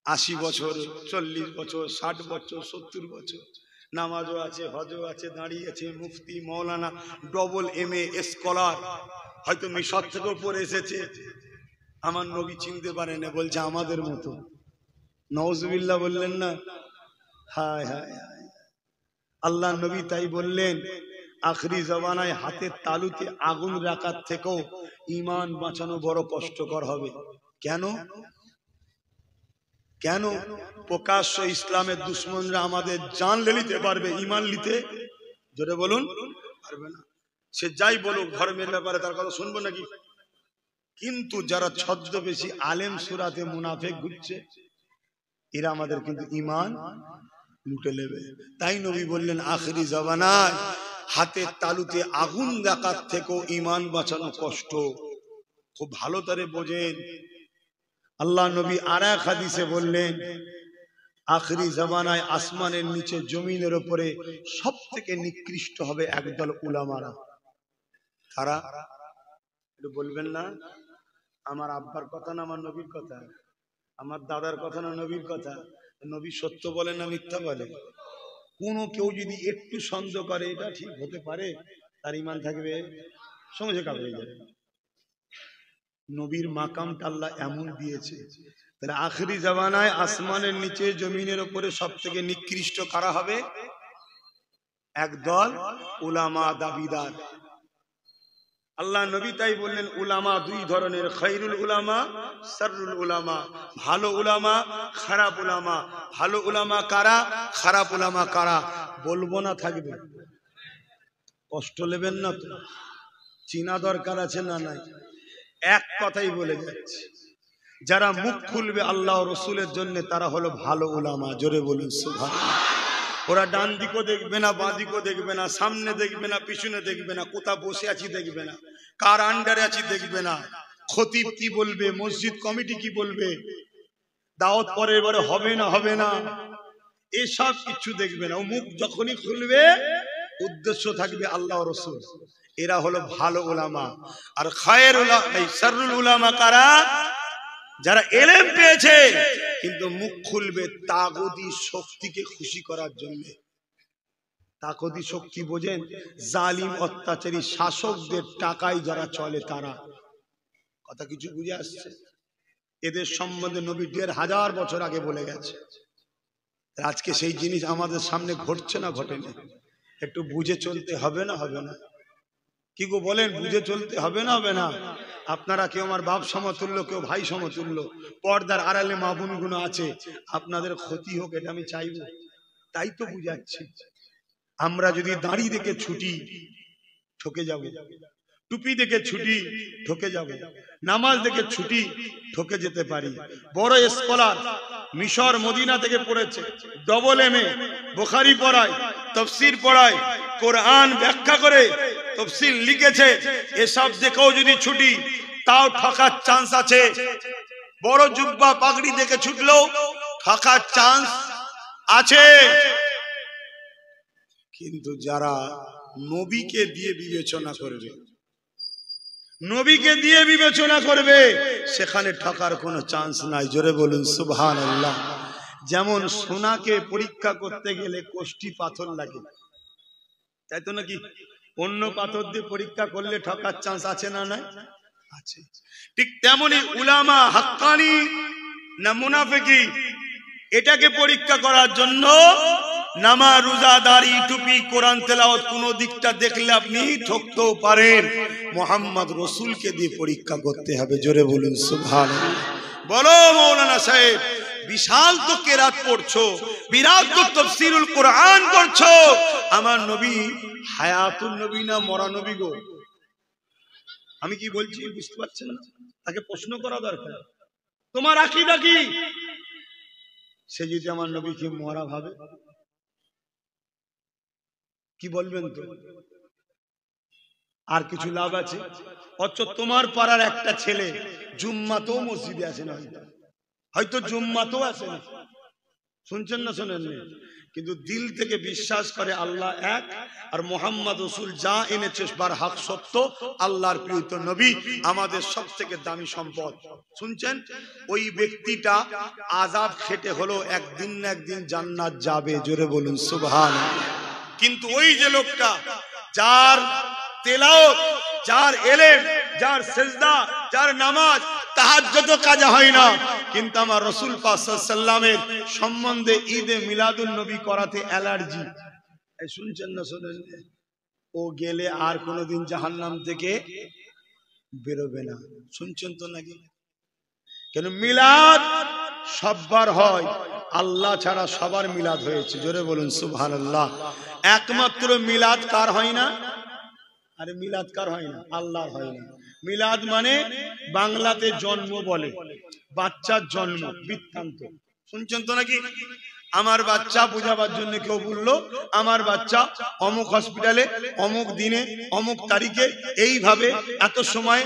80 বছর, 40 বছর, 60 বছর, 70 বছর, নামাজও আছে, হজও আছে, দাঁড়িয়ে আছে, মুফতি, মৌলানা, ডবল MA স্কলার, হয়তো মিশর থেকেও পড়ে এসেছে, আমার নবী চিনতে পারে না, বলছে আমাদের মতো। নাউজুবিল্লাহ বললেন না? হায় হায় হায়। আল্লাহ নবী তাই বললেন, আখরি জমানায় হাতের তালুতে আগুন রাখার থেকেও ঈমান বাঁচানো বড় কষ্টকর হবে। কেন? কেন? প্রকাশ্য ইসলামের দুশ্মনরা আমাদের জান নিতে পারবে, ঈমান নিতে, জোরে বলুন, পারবে না। সে যাই বলুক ধর্মের ব্যাপারে, তার কথা শুনবো নাকি? কিন্তু যারা ছদ্মবেশী আলেম সুরাতে মুনাফিক ঘুরছে, এরা আমাদের কিন্তু ঈমান লুটে নেবে। তাই নবী বললেন, আখরি জমানায় হাতের তালুতে আগুন রাখার থেকেও ঈমান বাঁচানো কষ্ট। খুব ভালো করে বোঝেন। আল্লাহ নবী আর এক হাদিসে বললেন, আখরি জামানায় আসমানের নিচে জমিনের উপরে সব থেকে নিকৃষ্ট হবে একদল উলামারা। তারা একটু বলবেন না? আমার আব্বার কথা না আমার নবীর কথা? আমার দাদার কথা না নবীর কথা? নবী সত্য বলেন না মিথ্যা বলে? কোনো কেউ যদি একটু সন্দেহ করে এটা ঠিক হতে পারে, তার ঈমান থাকবে, সঙ্গে কাজ হয়ে যাবে। নবীর মাকামটা আল্লাহ এমন দিয়েছে। তাহলে আখেরি জামানায় আসমানের নিচে জমিনের উপরে সব থেকে নিকৃষ্ট কারা হবে? একদল উলামা দাবিদার। আল্লাহ নবী তাই বললেন উলামা দুই ধরনের, খায়রুল উলামা, শাররুল উলামা। ভালো উলামা, খারাপ উলামা। ভালো উলামা কারা, খারাপ উলামা কারা বলবো না, থাকবে। কষ্ট নেবেন না তো, চিনা দরকার আছে না নাই? এক কথাই বলে যাচ্ছে, যারা মুখ খুলবে আল্লাহ রসুলের জন্য তারা হলো ভালো উলামা। জোরে বলুন সুবহানাল্লাহ। ওরা ডান দিকও দেখবে না, বাঁ দিকও দেখবে না, সামনে দেখবে না, পিছনে দেখবে না, কোথা বসে আছি দেখবে না, কার আন্ডারে আছি দেখবে না, খতিব কি বলবে, মসজিদ কমিটি কি বলবে, দাওয়াত পরের বারে হবে না হবে না, এসব কিছু দেখবে না। ও মুখ যখনই খুলবে উদ্দেশ্য থাকবে আল্লাহ রসুল। এরা হলো ভালো উলামা। আর খায়ের উলামা, শাররুল উলামা কারা? যারা এলেম পেয়েছে কিন্তু মুখ খুলবে তাগুতি শক্তিকে খুশি করার জন্য। তাগুতি শক্তি বোঝেন? জালিম অত্যাচারী শাসকদের টাকায় যারা চলে তারা। কথা কিছু বুঝে আসছে? এদের সম্বন্ধে নবী ১৫০০ বছর আগে বলে গেছে। আজকে সেই জিনিস আমাদের সামনে ঘটছে না ঘটেনি? একটু বুঝে চলতে হবে না হবে না? কি গো বলেন, বুঝে চলতে হবে না হবে না? আপনারা কেউ আমার বাপ সমতুল্য, কেউ ভাই সমতুল্য, পর্দার আড়ালে মা বোন গুলো আছে, আপনাদের ক্ষতি হোক এটা আমি চাইব? তাই তো বুঝাচ্ছি। আমরা যদি দাড়ি দেখে ছুটি ঠকে যাব, টুপি দেখে ছুটি ঠকে যাব, নামাজ দেখে ছুটি ঠকে যেতে পারি। বড় স্কলার মিশর মদিনা থেকে পড়েছে, ডবল এমএ, বুখারী পড়ায়, তাফসীর পড়ায়, কোরআন ব্যাখ্যা করে তাফসীর লিখেছে, এসব দেখেও যদি ছুটি তাও ঠকার চান্স আছে। বড় জুব্বা পাগড়ি দেখে ছুটলেও ঠকার চান্স আছে। কিন্তু যারা নবীকে দিয়ে বিবেচনা করবে, নবীকে দিয়ে বিবেচনা করবে, সেখানে ঠকার কোনো চান্স নাই। জোরে বলুন সুবহানাল্লাহ। যেমন সোনাকে পরীক্ষা করতে গেলে কোষ্টি পাথর লাগে, তাই তো নাকি? অন্য পাথর দিয়ে পরীক্ষা করলে ঠকার চান্স আছে না নাই? আছে। ঠিক তেমনি উলামা হাক্কানি না মুনাফিকি, এটাকে পরীক্ষা করার জন্য নামাজ, রোজা, দাড়ি, টুপি, কোরআন তেলাওয়াত কোন দিকটা দেখলে আপনি ঠকতেও পারেন। মুহাম্মদ রাসূলকে দিয়ে পরীক্ষা করতে হবে। জোরে বলুন সুবহানাল্লাহ। বলো মাওলানা সাহেব, বিশাল তো কেরাত পড়ছো, বিরাট তো তাফসীরুল কোরআন করছো, আমার নবী হায়াতুন নবী না মরা নবী গো? আমি কি বলছি বুঝতে পারছেন না? তাকে প্রশ্ন করা দরকার, তোমার আকীদা কি? সে যদি আমার নবীকে মরা ভাবে কি বলবেন তো? আর কিছু লাভ আছে? অথচ তোমার পাড়ার একটা ছেলে জুম্মাতেও মসজিদে আসে না, হয়তো জুম্মাতেও আসে না, শুনছেন না শোনেন, কিন্তু দিল থেকে বিশ্বাস করে আল্লাহ এক, আর মুহাম্মদ রাসূল যা এনেছে বার হক সত্য, আল্লাহর প্রিয় নবী আমাদের সবথেকে দামি সম্পদ। শুনছেন? ওই ব্যক্তিটা আযাব খেটে হলো একদিন না একদিন জান্নাত যাবে। জোরে বলুন সুবহানাল্লাহ। কিন্তু ওই যে লোকটা যার তেলাওয়াত, যার ইলম, যার সিজদা, যার নামাজ, তাহাজ্জুদ কাজা হয় না, কিন্তু আমার রাসূল পাক সাল্লাল্লাহু আলাইহি সাল্লামের সম্বন্ধে ঈদে মিলাদুন নবী করাতে অ্যালার্জি, এই শুনছেন না শোনেন? ও গেলে আর কোনোদিন জাহান্নাম থেকে বেরোবে না। শুনছেন তো নাকি? কেন মিলাদ সবার হয়, আল্লাহ ছাড়া সবার মিলাদ হয়েছে। জোরে বলুন সুবহানাল্লাহ। একমাত্র মিলাদ কার হয় না? আরে মিলাদ কার হয় না? আল্লাহর হয় না। মিলাদ মানে বাংলাতে জন্ম বলে, বাচ্চার জন্ম বৃত্তান্ত। শুনছেন তো নাকি? আমার বাচ্চা বুঝাবার জন্য কেউ বললো আমার বাচ্চা অমুক হসপিটালে অমুক দিনে অমুক তারিখে এইভাবে এত সময়,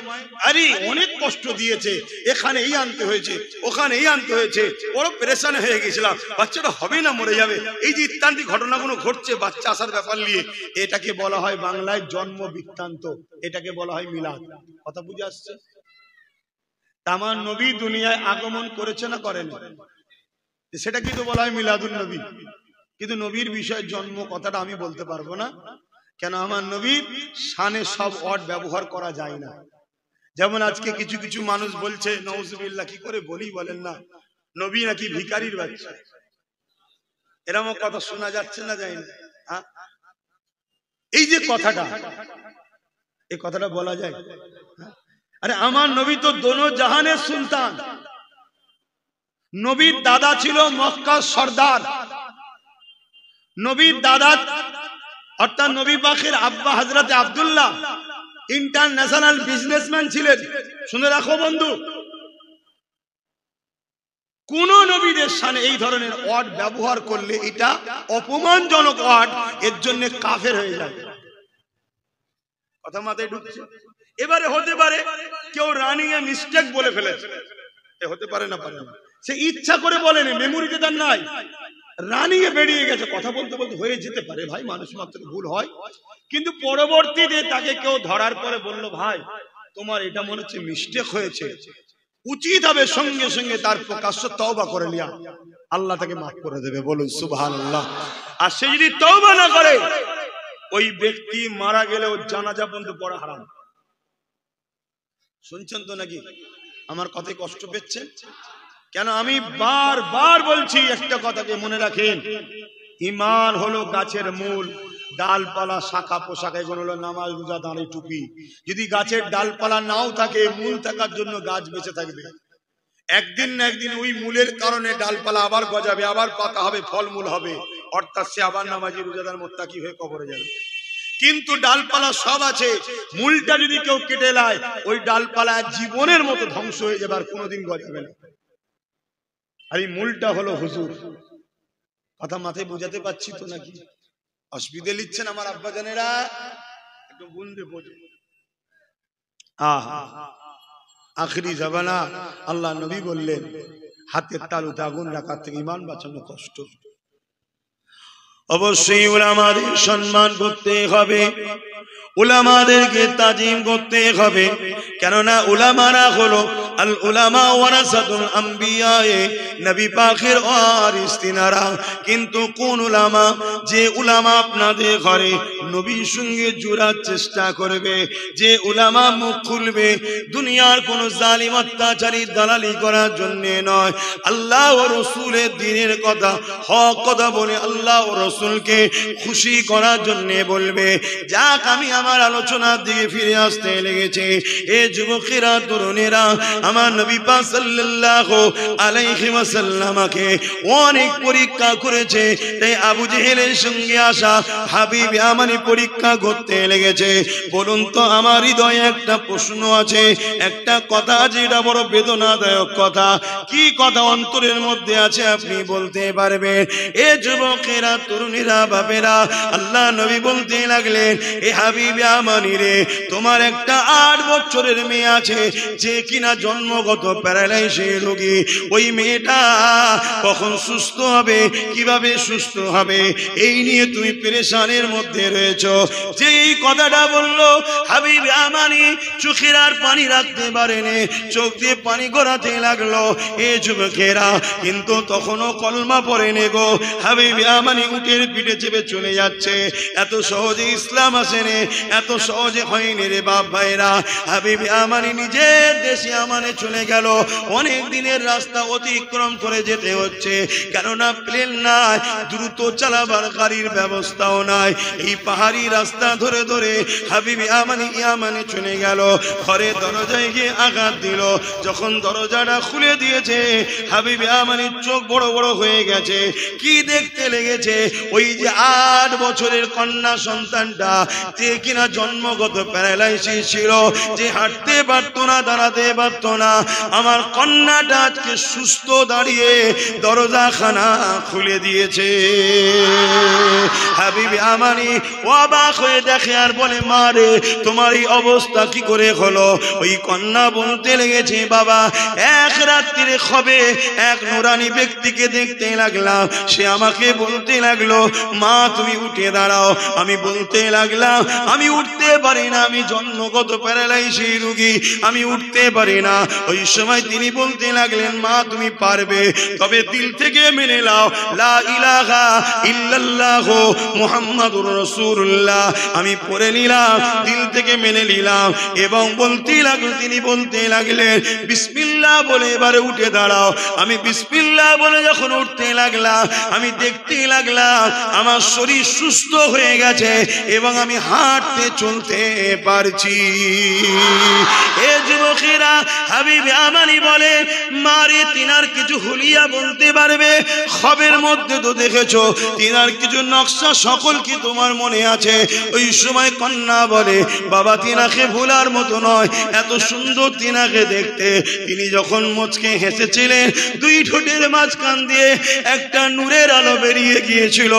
আরে অনেক কষ্ট দিয়েছে, এখানে এই আনতে হয়েছে, ওখানে এই আনতে হয়েছে, বড় পেরেশান হয়ে গেছিলাম, বাচ্চাটা হবে না মরে যাবে, এই যে ইত্যাদি ঘটনাগুলো ঘটছে বাচ্চা আসার ব্যাপার নিয়ে, এটাকে বলা হয় বাংলায় জন্ম বৃত্তান্ত, এটাকে বলা হয় মিলাদ। কথা বুঝে আসছে? আমার নবী দুনিয়ায় আগমন করেছে না করেন? সেটা কিন্তু বলা হয় মিলাদুন নবী। কিন্তু নবীর বিষয়ে জন্ম কথাটা আমি বলতে পারবো না, কেন আমার নবীর শানে সব ওয়ার্ড ব্যবহার করা যায় না। যেমন আজকে কিছু কিছু মানুষ বলছে নাউজুবিল্লাহ, কি করে বলি বলেন না, নবী নাকি ভিখারির বাচ্চা। এরকম কথা শোনা যাচ্ছে না, যায় না? হ্যাঁ, এই যে কথাটা, এই কথাটা বলা যায়? আরে আমার নবী তো দোনো জাহানের সুলতান। নবীর দাদা ছিল মক্কার সর্দার। নবীর দাদা অর্থাৎ নবী পাকের আব্বা হযরত আব্দুল্লাহ ইন্টারন্যাশনাল বিজনেসম্যান ছিলেন। শুনে রাখো বন্ধু, কোন নবীদের সামনে এই ধরনের ওয়ার্ড ব্যবহার করলে এটা অপমানজনক ওয়ার্ড, এর জন্য কাফের হয়ে যায়। কথা মাথায় ঢুকছে? এবারে হতে পারে কেউ রানিং এ মিস্টেক বলে ফেলেছে, হতে পারে না, পারে না, সে ইচ্ছা করে বলেনি, মেমোরিতে তার নাই, রানিং এ বেরিয়ে গেছে, কথা বলতে বলতে হয়ে যেতে পারে ভাই, মানুষ মাত্র ভুল হয়। কিন্তু পরবর্তীতে তাকে কেউ ধরার পরে বলল, ভাই তোমার এটা মনে হচ্ছে মিস্টেক হয়েছে, উচিত হবে সঙ্গে সঙ্গে তার প্রকাশ্য তওবা করে লিয়া, আল্লাহ তাকে মাফ করে দেবে। বলুন সুবহানাল্লাহ। আর সে যদি তওবা না করে, ওই ব্যক্তি মারা গেলে ওর জানাজা পর্যন্ত পড়া হারাম। শুনছেন তো নাকি? আমার কথায় কষ্ট পেচ্ছেন কেন? আমি বারবার বলছি একটা কথাকে মনে রাখেন, ঈমান হলো গাছের মূল, ডালপালা শাখা পোশাক এগুলো হলো নামাজ রোজা দাঁড়ি টুপি। যদি গাছের ডালপালা নাও থাকে, মূল থাকার জন্য গাছ বেঁচে থাকবে। একদিন না একদিন ওই মূলের কারণে ডালপালা আবার গজাবে, আবার পাতা হবে, ফলমূল হবে, অর্থাৎ সে আবার নামাজি রোজাদার মুত্তাকি হয়ে কবরে যাবে। কিন্তু ডালপালা সব আছে, মূলটা যদি কেউ কেটে লায়, ওই ডালপালা জীবনের মতো ধ্বংস হয়ে যাবে, আর কোনোদিন গজাবে না। আর এই মূলটা হলো হুজুর। কথা মাথায় বোঝাতে পারছি তো নাকি? অসুবিধে লিখছেন আমার আব্বা জানেরা? একটু বুঝতে বোঝে। আখরি জামানা, আল্লাহ নবী বললেন, হাতের তালুতে আগুন রাখার থেকে ঈমান বাঁচানো কষ্ট। অবশ্যই উলামাদের সম্মান করতে হবে, উলামাদেরকে তাজিম করতে হবে, কেননা উলামারা হলো আল উলামা ওয়ারাসাতুল আম্বিয়া, নবী পাকের ওয়ারিস তিনারা। কিন্তু কোন উলামা? যে উলামা আপনাদের ঘরে নবীর সঙ্গে জোড়ার চেষ্টা করবে, যে উলামা মুখ খুলবে দুনিয়ার কোন জালিম অত্যাচারী দালালি করার জন্য নয়, আল্লাহ ও রাসূলের দ্বীনের কথা, হক কথা বলে আল্লাহ ও রাসূলকে খুশি করার জন্য বলবে। যাক, আমি আমার আলোচনার দিকে ফিরে আসতে লেগেছে। এ যুবকেরা, তরুণেরা, আমার নবী পাক সাল্লাল্লাহু আলাইহি ওয়াসাল্লামকে অনেক পরীক্ষা করেছে। তাই আবু জেহেলের সঙ্গে আসা হাবিব ইয়ামানি পরীক্ষা করতে লেগেছে। বলুন তো, আমার হৃদয়ে একটা প্রশ্ন আছে, একটা কথা আছে, এটা বড় বেদনাদায়ক কথা। কি কথা অন্তরের মধ্যে আছে আপনি বলতে পারবেন? এ যুবকেরা, তরুণীরা, বাপেরা, আল্লাহ নবী বলতে লাগলেন, এ হাবিব ইয়ামানি রে, তোমার একটা 8 বছরের মেয়ে আছে, যে কিনা জন্মগত প্যারালাইসিস রোগী। ওই মেয়েটা কখন সুস্থ হবে, কিভাবে সুস্থ হবে, এই নিয়ে তুমি পেরেশানের মধ্যে রয়েছো। যে এই কথাটা বললো, হাবিব ইয়ামানি চোখের আর পানি রাখতে পারেনি, চোখ দিয়ে পানি গড়াতে লাগলো। এ যুবকেরা, কিন্তু তখনও কলমা পড়েনি গো। হাবিব ইয়ামানি উটের পিঠে চেপে চলে যাচ্ছে। এত সহজে ইসলাম আসেনি, এত সহজে হয়নি রে বাপ ভাইরা। হাবিব ইয়ামানি নিজের দেশে আমানে চলে গেল। অনেক দিনের রাস্তা অতিক্রম করে যেতে হচ্ছে, কেননা প্লেন নাই, দ্রুত চালাবার গাড়ির ব্যবস্থাও নাই। এই পাহাড়ি রাস্তা ধরে ধরে হাবিব ইয়ামানি চলে গেল। ঘরে দরজায় গিয়ে আঘাত দিল। যখন দরজাটা খুলে দিয়েছে, হাবিব ইয়ামানির চোখ বড় বড় হয়ে গেছে। কি দেখতে লেগেছে? ওই যে 8 বছরের কন্যা সন্তানটা, যে কিনা জন্মগত প্যারালাইসিস ছিল, যে হাঁটতে পারতো না, দাঁড়াতে পারতো না, আমার কন্যাটা আজকে সুস্থ দাঁড়িয়ে দরজাখানা খুলে দিয়েছে। হাবিব ইয়ামানি অবাক হয়ে দেখে আর বলে, মা রে, তোমার এই অবস্থা কি করে হলো? ওই কন্যা বলতে লেগেছে, বাবা, এক রাত্রিরে খবে এক নুরানি ব্যক্তিকে দেখতে লাগলাম। সে আমাকে বলতে লাগলো, মা তুমি উঠে দাঁড়াও। আমি বলতে লাগলাম, আমি উঠতে পারি না, আমি জন্মগত প্যারালাইসিস রোগী, আমি উঠতে পারি না। ওই সময় তিনি বলতে লাগলেন, মা তুমি পারবে, তবে দিল থেকে মেনে নাও লা ইলাহা ইল্লাল্লাহ মুহাম্মাদুর রাসূলুল্লাহ। আমি পড়ে নিলাম, দিল থেকে মেনে নিলাম এবং বলতে লাগলেন, তিনি বলতে লাগলেন বিসমিল্লাহ বলে এবারে উঠে দাঁড়াও। আমি বিসমিল্লাহ বলে যখন উঠতে লাগলাম, আমি দেখতে লাগলাম আমার শরীর সুস্থ হয়ে গেছে এবং আমি হাঁটতে চলতে পারছি। এ যুবকেরা, হাবিবে আমানি বলে, মারে তিনার কিছু হুলিয়া বলতে পারবে? খবের মধ্যে তো দেখেছো তিনার কিছু নকশা সকল কি তোমার মনে আছে? ওই সময় কন্যা বলে, বাবা তিনাকে ভোলার মতো নয়, এত সুন্দর তিনাকে দেখতে। তিনি যখন মুচকে হেসেছিলেন, দুই ঠোঁটের মাঝখান দিয়ে একটা নূরের আলো বেরিয়ে গিয়েছিল।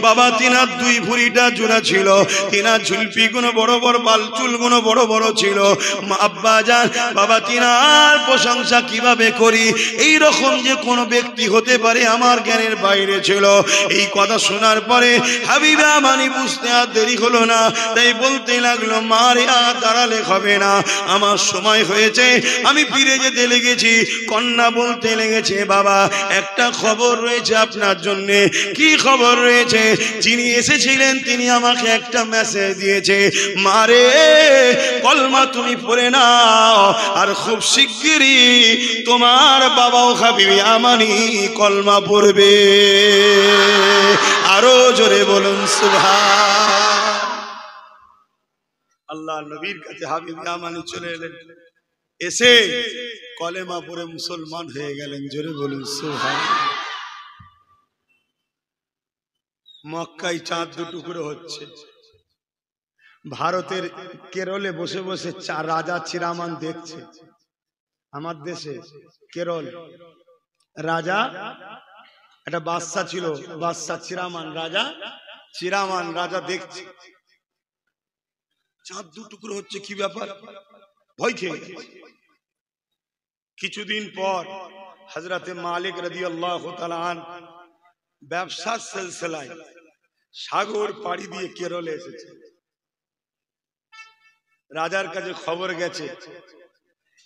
বাবা তিনার দুই ভুঁড়িটা জোড়া ছিল, তিনার ঝুলপি গুলো বড় বড়, বাল চুল গুলো বড় বড় ছিল। আব্বা জান, বাবা তিনার প্রশংসা কিভাবে করি, এই রকম যে কোনো ব্যক্তি হতে পারে আমার জ্ঞানের বাইরে ছিল। এই কথা শোনার পরে হাবিবে আমানি বুঝতে আর দেরি হলো না, তাই বলতে লাগলো, মারে আর দাঁড়ালে হবে না, আমার সময় হয়েছে, আমি ফিরে যেতে লেগেছি। কন্যা বলতে লেগেছে, বাবা একটা খবর রয়েছে আপনার জন্যে। কি খবর রয়েছে? যিনি এসেছিলেন তিনি আমাকে একটা মেসেজ দিয়েছে, মারে কলমা তুমি পড়ে নাও, আর খুব শিগগিরই তোমার বাবাও হাবিবে আমানি কলমা পড়বে। আরো জোরে বলুন সুবহান। আল্লাহ নবীর কাছে হাবিবে আমানি চলে এলেন, এসে কলেমা পড়ে মুসলমান হয়ে গেলেন। জোরে বলুন সুবহান। মক্কায় চাঁদ দু টুকরো হচ্ছে। ভারতের কেরলে বসে বসে রাজা চিরামান দেখছে। আমার দেশে কেরল রাজা, একটা বাদশা ছিল, বাদশা চিরামান রাজা দেখছে চাঁদ দু টুকরো হচ্ছে, কি ব্যাপার? ভয় খেয়ে গেছে। কিছুদিন পর হযরতে মালিক রাদিয়াল্লাহু তাআলা আনহু ব্যবসার সিলসিলায় সাগর পাড়ি দিয়ে কেরলে এসেছে। রাজার কাছে খবর গেছে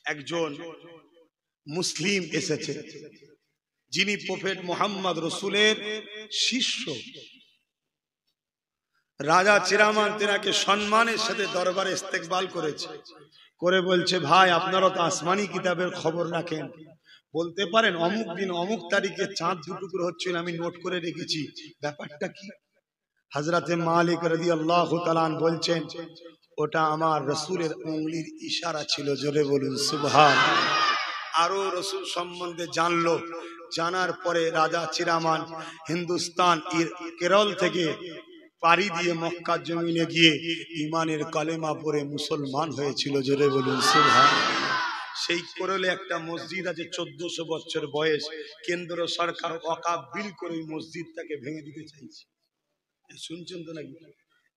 একজন মুসলিম এসেছে, যিনি প্রফেট মুহাম্মদ রাসূলের শিষ্য। রাজা চিরামান তেনাকে সম্মানের সাথে দরবারে ইস্তেকবাল করেছে, করে বলছে, ভাই আপনারা তো আসমানি কিতাবের খবর রাখেন, বলতে পারেন অমুক দিন অমুক তারিখে চাঁদ দু টুকরো হচ্ছিল, আমি নোট করে রেখেছি, ব্যাপারটা কি? হযরতে মালিক রাদিয়াল্লাহু তাআলা আনহু বলছেন, ওটা আমার রাসূলের উঙ্গলির ইশারা ছিল। জোরে বলুন সুবহান। আরো রাসূল সম্বন্ধে জানলো। জানার পরে রাজা চিরামান হিন্দুস্তান কেরল থেকে পাড়ি দিয়ে মক্কার জমিনে গিয়ে ঈমানের কালেমা পড়ে মুসলমান হয়েছিল। জোরে বলুন সুবহান। সেই কেরলে একটা মসজিদ আছে, 1400 বছর বয়স। কেন্দ্র সরকার ওয়াকফ বিল করে মসজিদটাকে ভেঙে দিতে চাইছে। শুনছেন তো নাকি?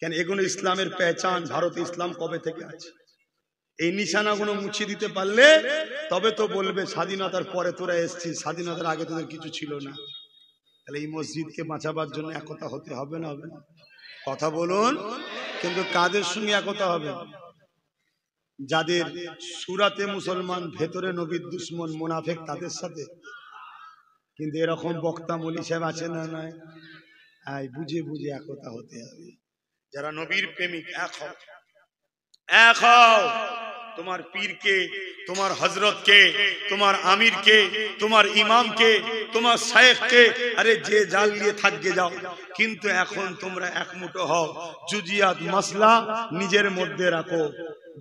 কেন এগুলো ইসলামের পেহচান। ভারতে ইসলাম কবে থেকে আছে? এই নিশানাগুলো মুছে দিতে পারলে তবে তো বলবে স্বাধীনতার পরে তোরা এসেছিস, স্বাধীনতার আগে তোদের কিছু ছিল না। তাহলে এই মসজিদকে বাঁচাবার জন্য একতা হতে হবে না? হবে না? কথা বলুন। কিন্তু কাদের সঙ্গে একতা হবে? যাদের সুরাতে মুসলমান, ভেতরে নবীর দুশ্মন মুনাফিক, তাদের সাথে। কিন্তু এরকম বক্তা মলি সাহেব আছে না? নাই। বুঝে বুঝে একতা হতে হবে। যারা নবীর প্রেমিক, এক হও, এক হও। তোমার পীরকে, তোমার হযরতকে, তোমার আমিরকে, তোমার ইমামকে, তোমার শায়েখকে, আরে যে জাল নিয়ে থাকবে যাও, কিন্তু এখন তোমরা এক মুঠো হও। জুজিয়াত মাসলা নিজের মধ্যে রাখো।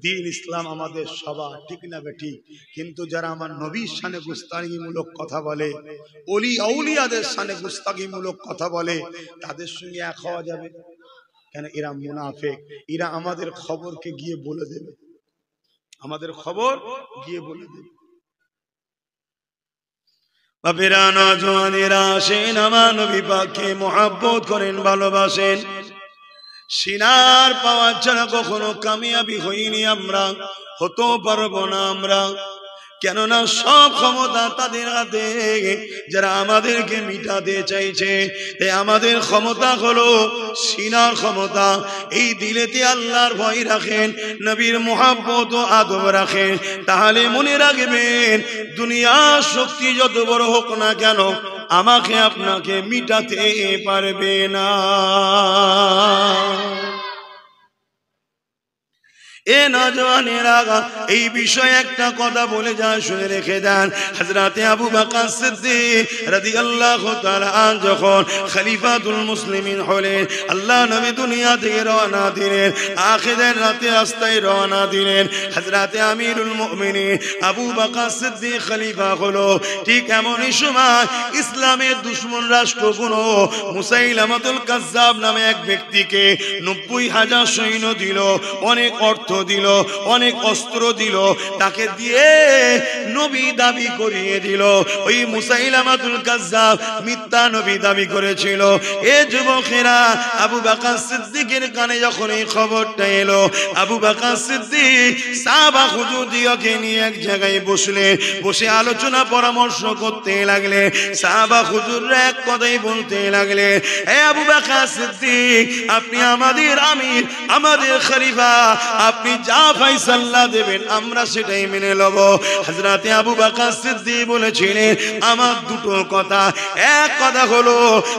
দিন ইসলাম আমাদের সবার, ঠিক না বেঠিক? কিন্তু যারা আমার নবীর শানে গুস্তাখিমূলক কথা বলে, ওলি আউলিয়াদের শানে গুস্তাখিমূলক কথা বলে, তাদের সঙ্গে এক হওয়া যাবে কেন? এরা মুনাফিক। এরা আমাদের খবরকে গিয়ে বলে দেবে, আমাদের খবর গিয়ে বলে দেবে। বাপেরা, নওজওয়ানেরা আসেন, আমার নবী পাককে মহব্বত করেন, ভালোবাসেন। সিনার পাওয়ার ছাড়া কখনো কামিয়াবি হইনি আমরা, হতেও পারবো না আমরা। কেননা সব ক্ষমতা তাদের হাতে যারা আমাদেরকে মিটাতে চাইছে। তাই আমাদের ক্ষমতা হলো সিনার ক্ষমতা। এই দিলেতে আল্লাহর ভয় রাখেন, নবীর মুহাব্বত ও আদব রাখেন, তাহলে মনে রাখবেন দুনিয়ার শক্তি যত বড় হোক না কেন আমাকে আপনাকে মিটাতে পারবে না। এ নওজওয়ানেরা, এই বিষয়ে একটা কথা বলে যায়, শুনে রেখে দেন। হযরতে আবু বকর সিদ্দিক রাদিয়াল্লাহু তাআলা যখন খলিফাতুল মুসলিমিন হলেন, আল্লাহ নবী দুনিয়া থেকে রওনা দিলেন, আখিরের রাতে রাস্তায় রওনা দিলেন। হযরতে আমিরুল মুমিনিন আবু বকর সিদ্দিক খলিফা হলো। ঠিক এমনই সময় ইসলামের দুশমন রাষ্ট্রগুলো মুসাইলামাতুল কাজ্জাব নামে এক ব্যক্তিকে 90,000 সৈন্য দিল, অনেক অর্থ দিল, অনেক অস্ত্র দিল, তাকে দিয়ে নবী দাবি করিয়ে দিল। ওই মুসাইলামাতুল কাজ্জাব মিথ্যা নবী দাবি করেছিল। এ যুবকেরা, আবু বকর সিদ্দিকের কানে যখন এই খবরটা এলো, আবু বকর সিদ্দিক সাহাবা হুজুরদিওকে নিয়ে এক জায়গায় বসলেন, বসে আলোচনা পরামর্শ করতে লাগলেন। সাহাবা হুজুররা এক কথাই বলতে লাগলেন, হে আবু বকর সিদ্দিক, আপনি আমাদের আমির, আমাদের খলিফা, আপনি যা ফয়সালা দেবেন আমরা সেটাই মেনে নেব। হযরতে আবু বকর সিদ্দিক বলেছিলেন, আমার দুটো কথা। এক কথা হলো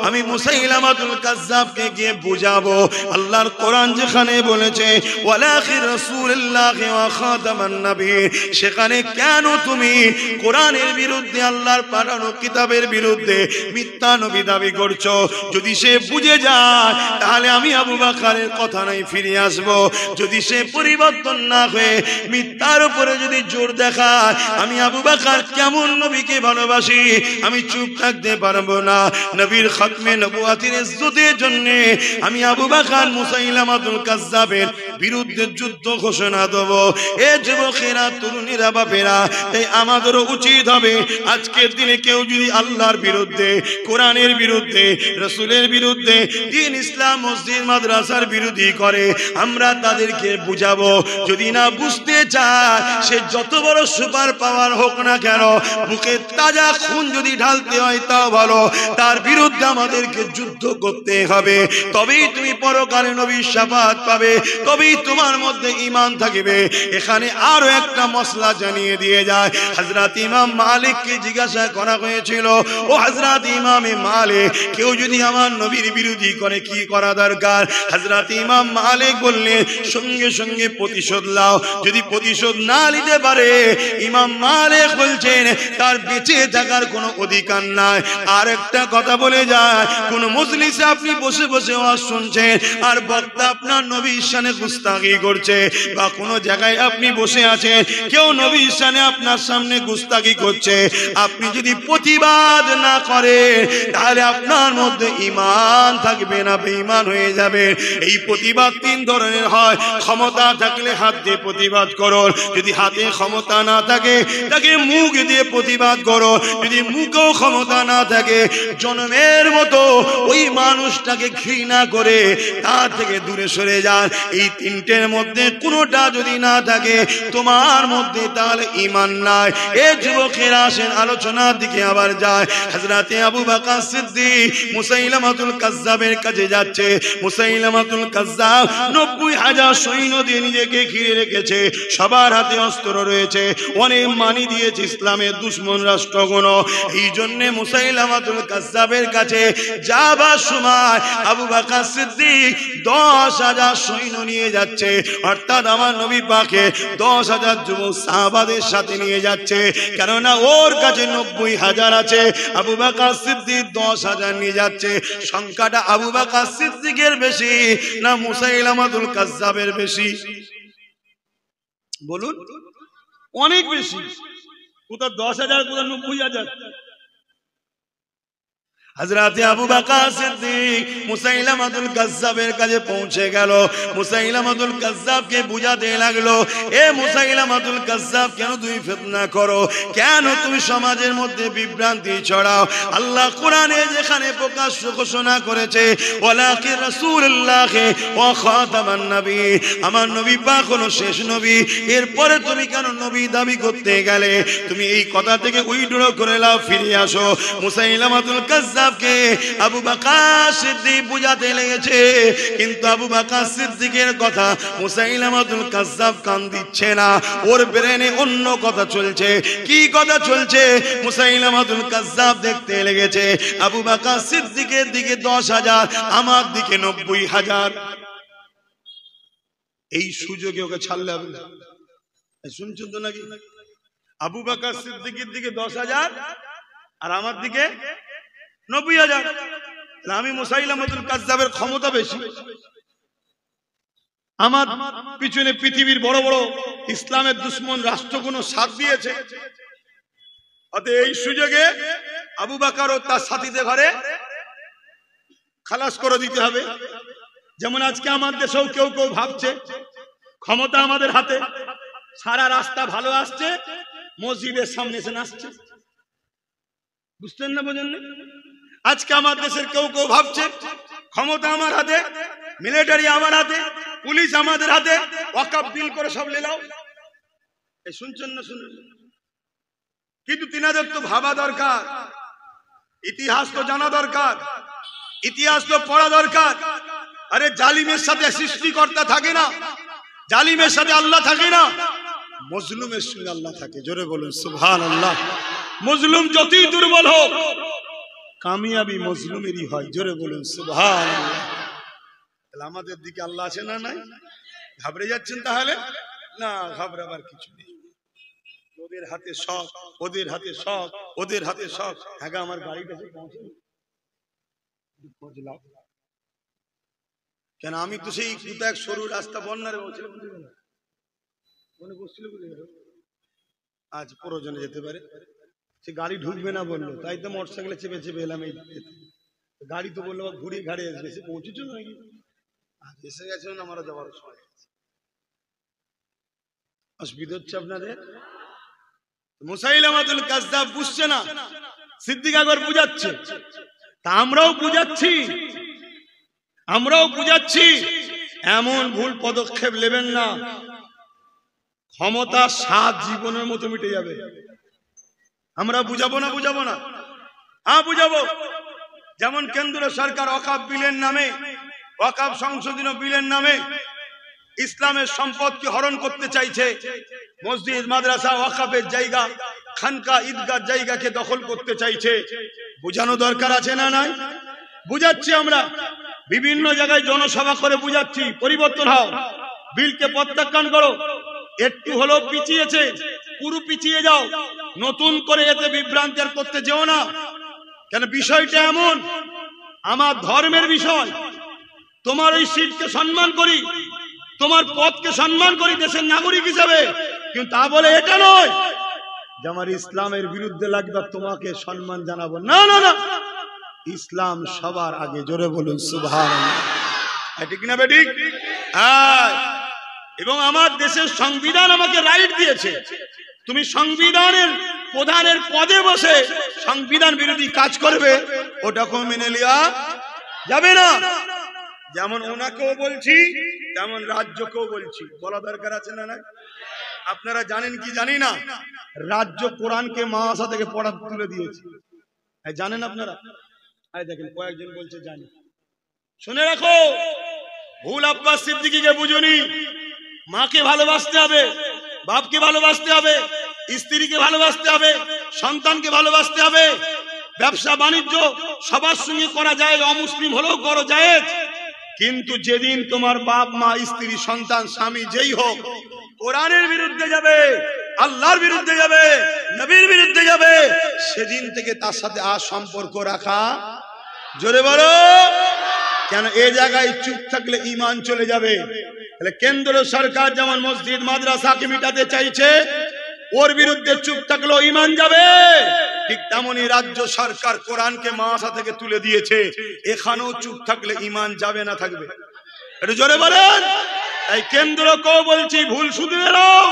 আমি মুসাইলামাতুল কাজ্জাবকে গিয়ে বুঝাবো আল্লাহর কোরআন যেখানে বলেছে ওয়ালাখির রাসূলুল্লাহ ওয়া খাতামান নবী, সেখানে কেন তুমি কোরআনের বিরুদ্ধে, আল্লাহর পাঠানো কিতাবের বিরুদ্ধে মিথ্যা নবী দাবি করছো? যদি সে বুঝে যায় তাহলে আমি আবু বকরের কথা নাই ফিরে আসবো। যদি সে পরিবর্তন না হয়ে মিথ্যার উপরে যদি জোর দেখায়, আমি আবু বকর কেমন নবীকে ভালোবাসি আমি চুপ থাকতে পারবো না। নবীর খতমে নবুয়াতের ইজ্জতের জন্য আমি আবু বকর মুসাইলামাতুল কাজ্জাবের বিরুদ্ধে যুদ্ধ ঘোষণা দেব। এ যুবকেরা, তরুণীরা, বাপেরা, তাই আমাদেরও উচিত হবে আজকের দিনে কেউ যদি আল্লাহর বিরুদ্ধে, কোরআনের বিরুদ্ধে, রাসূলের বিরুদ্ধে, দ্বীন ইসলাম মসজিদ মাদ্রাসার বিরোধী করে, আমরা তাদেরকে বুঝাবো। যদি না বুঝতে চায়, সে যত বড় সুপার পাওয়ার হোক না কেন, বুকে তাজা খুন যদি ঢালতে হয় তাও ভালো, তার বিরুদ্ধে আমাদেরকে যুদ্ধ করতে হবে। তবেই তুমি পরকালে নবীর শাফাআত পাবে, তবেই তোমার মধ্যে ঈমান থাকবে। এখানে আরো একটা মসলা জানিয়ে দিয়ে যায়। হযরত ইমাম মালিককে জিজ্ঞাসা করা হয়েছিল, ও হযরত ইমামে মালিক, কেউ যদি আমার নবীর বিরোধী করে কি করা দরকার? হযরত ইমাম মালিক বললেন, সঙ্গে সঙ্গে প্রতিশোধ লাও। যদি প্রতিশোধ না নিতে পারে, ইমাম মালিক বলছেন তার বেঁচে থাকার কোনো অধিকার নাই। আর একটা কথা বলে যায়, কোন মজলিসে আপনি বসে বসে ওয়াজ শুনছেন আর বক্তা আপনার নবীর শানে গুস্তাখি করছে, বা কোনো জায়গায় আপনি বসে আছেন কেউ নবীর শানে আপনার সামনে গুস্তাখি করছে, আপনি যদি প্রতিবাদ না করেন তাহলে আপনার মধ্যে ঈমান থাকবে না, বেঈমান হয়ে যাবে। এই প্রতিবাদ তিন ধরনের হয়। ক্ষমতা থাকলে হাত দিয়ে প্রতিবাদ করো, যদি হাতে ক্ষমতা না থাকে তাকে মুখ দিয়ে প্রতিবাদ করো, যদি মুখেও ক্ষমতা না থাকে জনমের মতো ওই মানুষটাকে ঘৃণা করে তার থেকে দূরে সরে যান। এই তিনটের মধ্যে কোনোটা যদি না থাকে তোমার মধ্যে, তাহলে ঈমান নাই। এই যুবকেরা আসেন আলোচনার দিকে আবার যায়। হযরতে আবু বকর সিদ্দিক মুসাইলামাতুল কাজ্জাবের কাছে যাচ্ছে। মুসাইলামাতুল কাজ্জাব 90,000 সৈন্য দিয়ে নিজেকে ঘিরে রেখেছে, সবার হাতে অস্ত্র রয়েছে, অনেক মানি দিয়েছে ইসলামের দুশমন রাষ্ট্রগুলো। এই জন্য মুসাইলামাতুল কাজ্জাবের কাছে যাবার সময় আবু বকর সিদ্দিক 10,000 সৈন্য নিয়ে যাচ্ছে, অর্থাৎ আমার নবী পাকে 10,000 যুবক সাহাবাদের সাথে নিয়ে যাচ্ছে। কেননা ওর কাছে 90,000 আছে, আবু বকর সিদ্দিক 10,000 নিয়ে যাচ্ছে। সংখ্যাটা আবু বকর সিদ্দিকের বেশি না মুসাইলামাতুল কাজ্জাবের বেশি? বলুন, অনেক বেশি। কোথাও 10,000, কোথাও 90,000। হযরত আবু বকর সিদ্দিক মুসাইলামাতুল কাজ্জাবের কাছে পৌঁছে গেল। মুসাইলামাতুল কাজ্জাবকে বুঝাতে লাগলো, এ মুসাইলামাতুল কাজ্জাব, কেন তুমি ফিতনা করো, কেন তুমি সমাজের মধ্যে বিভ্রান্তি ছড়াও? আল্লাহ কোরআনে যেখানে প্রকাশ্য ঘোষণা করেছে, ওয়ালাকি রাসূলুল্লাহ ওয়া খাতামান নবী, আমার নবী পাক হলো শেষ নবী, এরপরে তুমি কেন নবী দাবি করতে গেলে? তুমি এই কথা থেকে উইথড্র করে নাও, ফিরে আসো। মুসাইলামাতুল কাজ্জাব আবু বকর সিদ্দিক বুঝাতে লেগেছে, কিন্তু আবু বকর সিদ্দিকের কথা মুসাইলামাতুল কাজ্জাব কান দিচ্ছে না। ওর ব্রেনে অন্য কথা চলছে। কি কথা চলছে? মুসাইলামাতুল কাজ্জাব দেখতে লেগেছে আবু বকর সিদ্দিকের দিকে 10,000, আমার দিকে 90,000। এই সুযোগে ওকে ছাড়লে হবে না। শুনছেন তো নাকি? আবু বকর সিদ্দিকের দিকে 10,000 আর আমার দিকে 90,000। আমি মুসাইলামাতুল কাজ্জাবের ক্ষমতা বেশি, আমার পিছনে পৃথিবীর বড় বড় ইসলামের দুশ্মন রাষ্ট্রগুলো সাথ দিয়েছে। অতএব এই সুযোগে আবু বকর ও তার সাথীদের ঘরে খালাস করে দিতে হবে। যেমন আজকে আমার দেশেও কেউ কেউ ভাবছে ক্ষমতা আমাদের হাতে, সারা রাস্তা ভালো আসছে, মসজিদের সামনে এসে নাচছে। বুঝতেন না, বোঝেন না? আজকে আমার দেশের কেউ কেউ ভাবছে ক্ষমতা আমার হাতে, মিলিটারি আমার হাতে, পুলিশ আমাদের হাতে, ওয়াকফ বিল করে সব লেলাও। এই শুনছেন না? শুনুন। কিন্তু তিনাদের তো ভাবা দরকার, ইতিহাস তো জানা দরকার, ইতিহাস তো পড়া দরকার। আরে জালিমের সাথে সৃষ্টিকর্তা থাকে না, জালিমের সাথে আল্লাহ থাকে না, মজলুমের সঙ্গে আল্লাহ থাকে। জোরে বলুন সুবহানাল্লাহ। মজলুম যতই দুর্বল হোক, কামিয়াবি মজলুমেরই হয়। জোরে বলুন সুবহানাল্লাহ। তাহলে আমাদের দিকে আল্লাহ আছে না নাই? ঘাবড়ে যাচ্ছেন তাহলে? না, ঘাবড়াবার কিছু নেই। ওদের হাতে সব, ওদের হাতে সব, ওদের হাতে সব। হ্যাঁ, আমার গাড়িটা পৌঁছে পৌঁছলাম কেন? আমি তো সেই কোথায় সরু রাস্তা বন্যারে আজ প্রয়োজনে যেতে পারে, সে গাড়ি ঢুকবে না বললো, তাই তো মোটর সাইকেলে চেপে চেপে এলাম। এই গাড়ি তো বললো ঘুরে ঘাড়ে আসবে, সে পৌঁছেছ নাকি? এসে গেছে না, আমরা যাওয়ার সময় অসুবিধা হচ্ছে আপনাদের। মুসাইলামাতুল কাজ্জাব বুঝছে না, সিদ্দিক আকবর বুঝাচ্ছে, তা আমরাও বুঝাচ্ছি, আমরাও বুঝাচ্ছি। এমন ভুল পদক্ষেপ নেবেন না, ক্ষমতা 7 জীবনের মতো মিটে যাবে। আমরা বুঝাবো না, বুঝাবো না, হ্যাঁ বুঝাবো। যেমন কেন্দ্র সরকার ওয়াকফ বিলের নামে, ওয়াকফ সংশোধনী বিলের নামে ইসলামের সম্পদকে হরণ করতে চাইছে। মসজিদ, মাদ্রাসা, ওয়াকফের জায়গা, খানকা, ঈদগাহ জায়গাকে দখল করতে চাইছে। বুঝানো দরকার আছে না নাই? বুঝাচ্ছি আমরা, বিভিন্ন জায়গায় জনসভা করে বুঝাচ্ছি, পরিবর্তন হও, বিলকে প্রত্যাখ্যান করো। একটু হলেও পিছিয়েছে, পুরো পিছিয়ে যাও, নতুন করে এতে বিভ্রান্তি আর করতে যেও না। কেন? বিষয়টা এমন, আমার ধর্মের বিষয়, তোমার ওই সিটকে সম্মান করি, তোমার পদকে সম্মান করি দেশের নাগরিক হিসাবে, কিন্তু তা বলে এটা নয় যে আমার ইসলামের বিরুদ্ধে লাগবে তোমাকে সম্মান জানাবো। না না না, ইসলাম সবার আগে। জোরে বলুন সুবহানাল্লাহ। ঠিক না বেঠিক? হ্যাঁ। এবং আমার দেশের সংবিধান আমাকে রাইট দিয়েছে, তুমি সংবিধানের প্রধানের পদে বসে সংবিধান বিরোধী কাজ করবে, ওটাকেও মেনে নেওয়া যাবে না। যেমন ওনাকেও বলছি, তেমন রাজ্যকেও বলছি। বলা দরকার আছে না না? আপনারা জানেন কি জানি না, রাজ্য কোরআনকে মাদ্রাসা থেকে পড়া তুলে দিয়েছে, জানেন আপনারা? দেখেন কয়েকজন বলছে জানি। শুনে রাখো, ভুল আব্বাস সিদ্দিকীকে বুঝুনি। মাকে ভালোবাসতে হবে, বাপকে ভালোবাসতে হবে, স্ত্রীকে ভালোবাসতে হবে, সন্তানকে ভালোবাসতে হবে। ব্যবসা বাণিজ্য সবার সঙ্গে করা যায়, অমুসলিম হলেও করো জায়েজ। কিন্তু যেদিন তোমার বাপ মা, স্ত্রী, সন্তান, স্বামী যেই হোক কোরআনের বিরুদ্ধে যাবে, আল্লাহর বিরুদ্ধে যাবে, নবীর বিরুদ্ধে যাবে, সেদিন থেকে তার সাথে আর সম্পর্ক রাখা। জোরে বলো। কেন? এই জায়গায় চুপ থাকলে ঈমান চলে যাবে। তাহলে কেন্দ্র সরকার যেমন মসজিদ, মাদ্রাসাকে মিটাতে চাইছে, ওর বিরুদ্ধে চুপ থাকলেও ঈমান যাবে। ঠিক তেমনি রাজ্য সরকার কোরআনকে মাথা থেকে তুলে দিয়েছে, এখানেও চুপ থাকলে ঈমান যাবে না থাকবে? একটু জোরে বলেন। তাই কেন্দ্রকেও বলছি ভুল শুধরে নাও,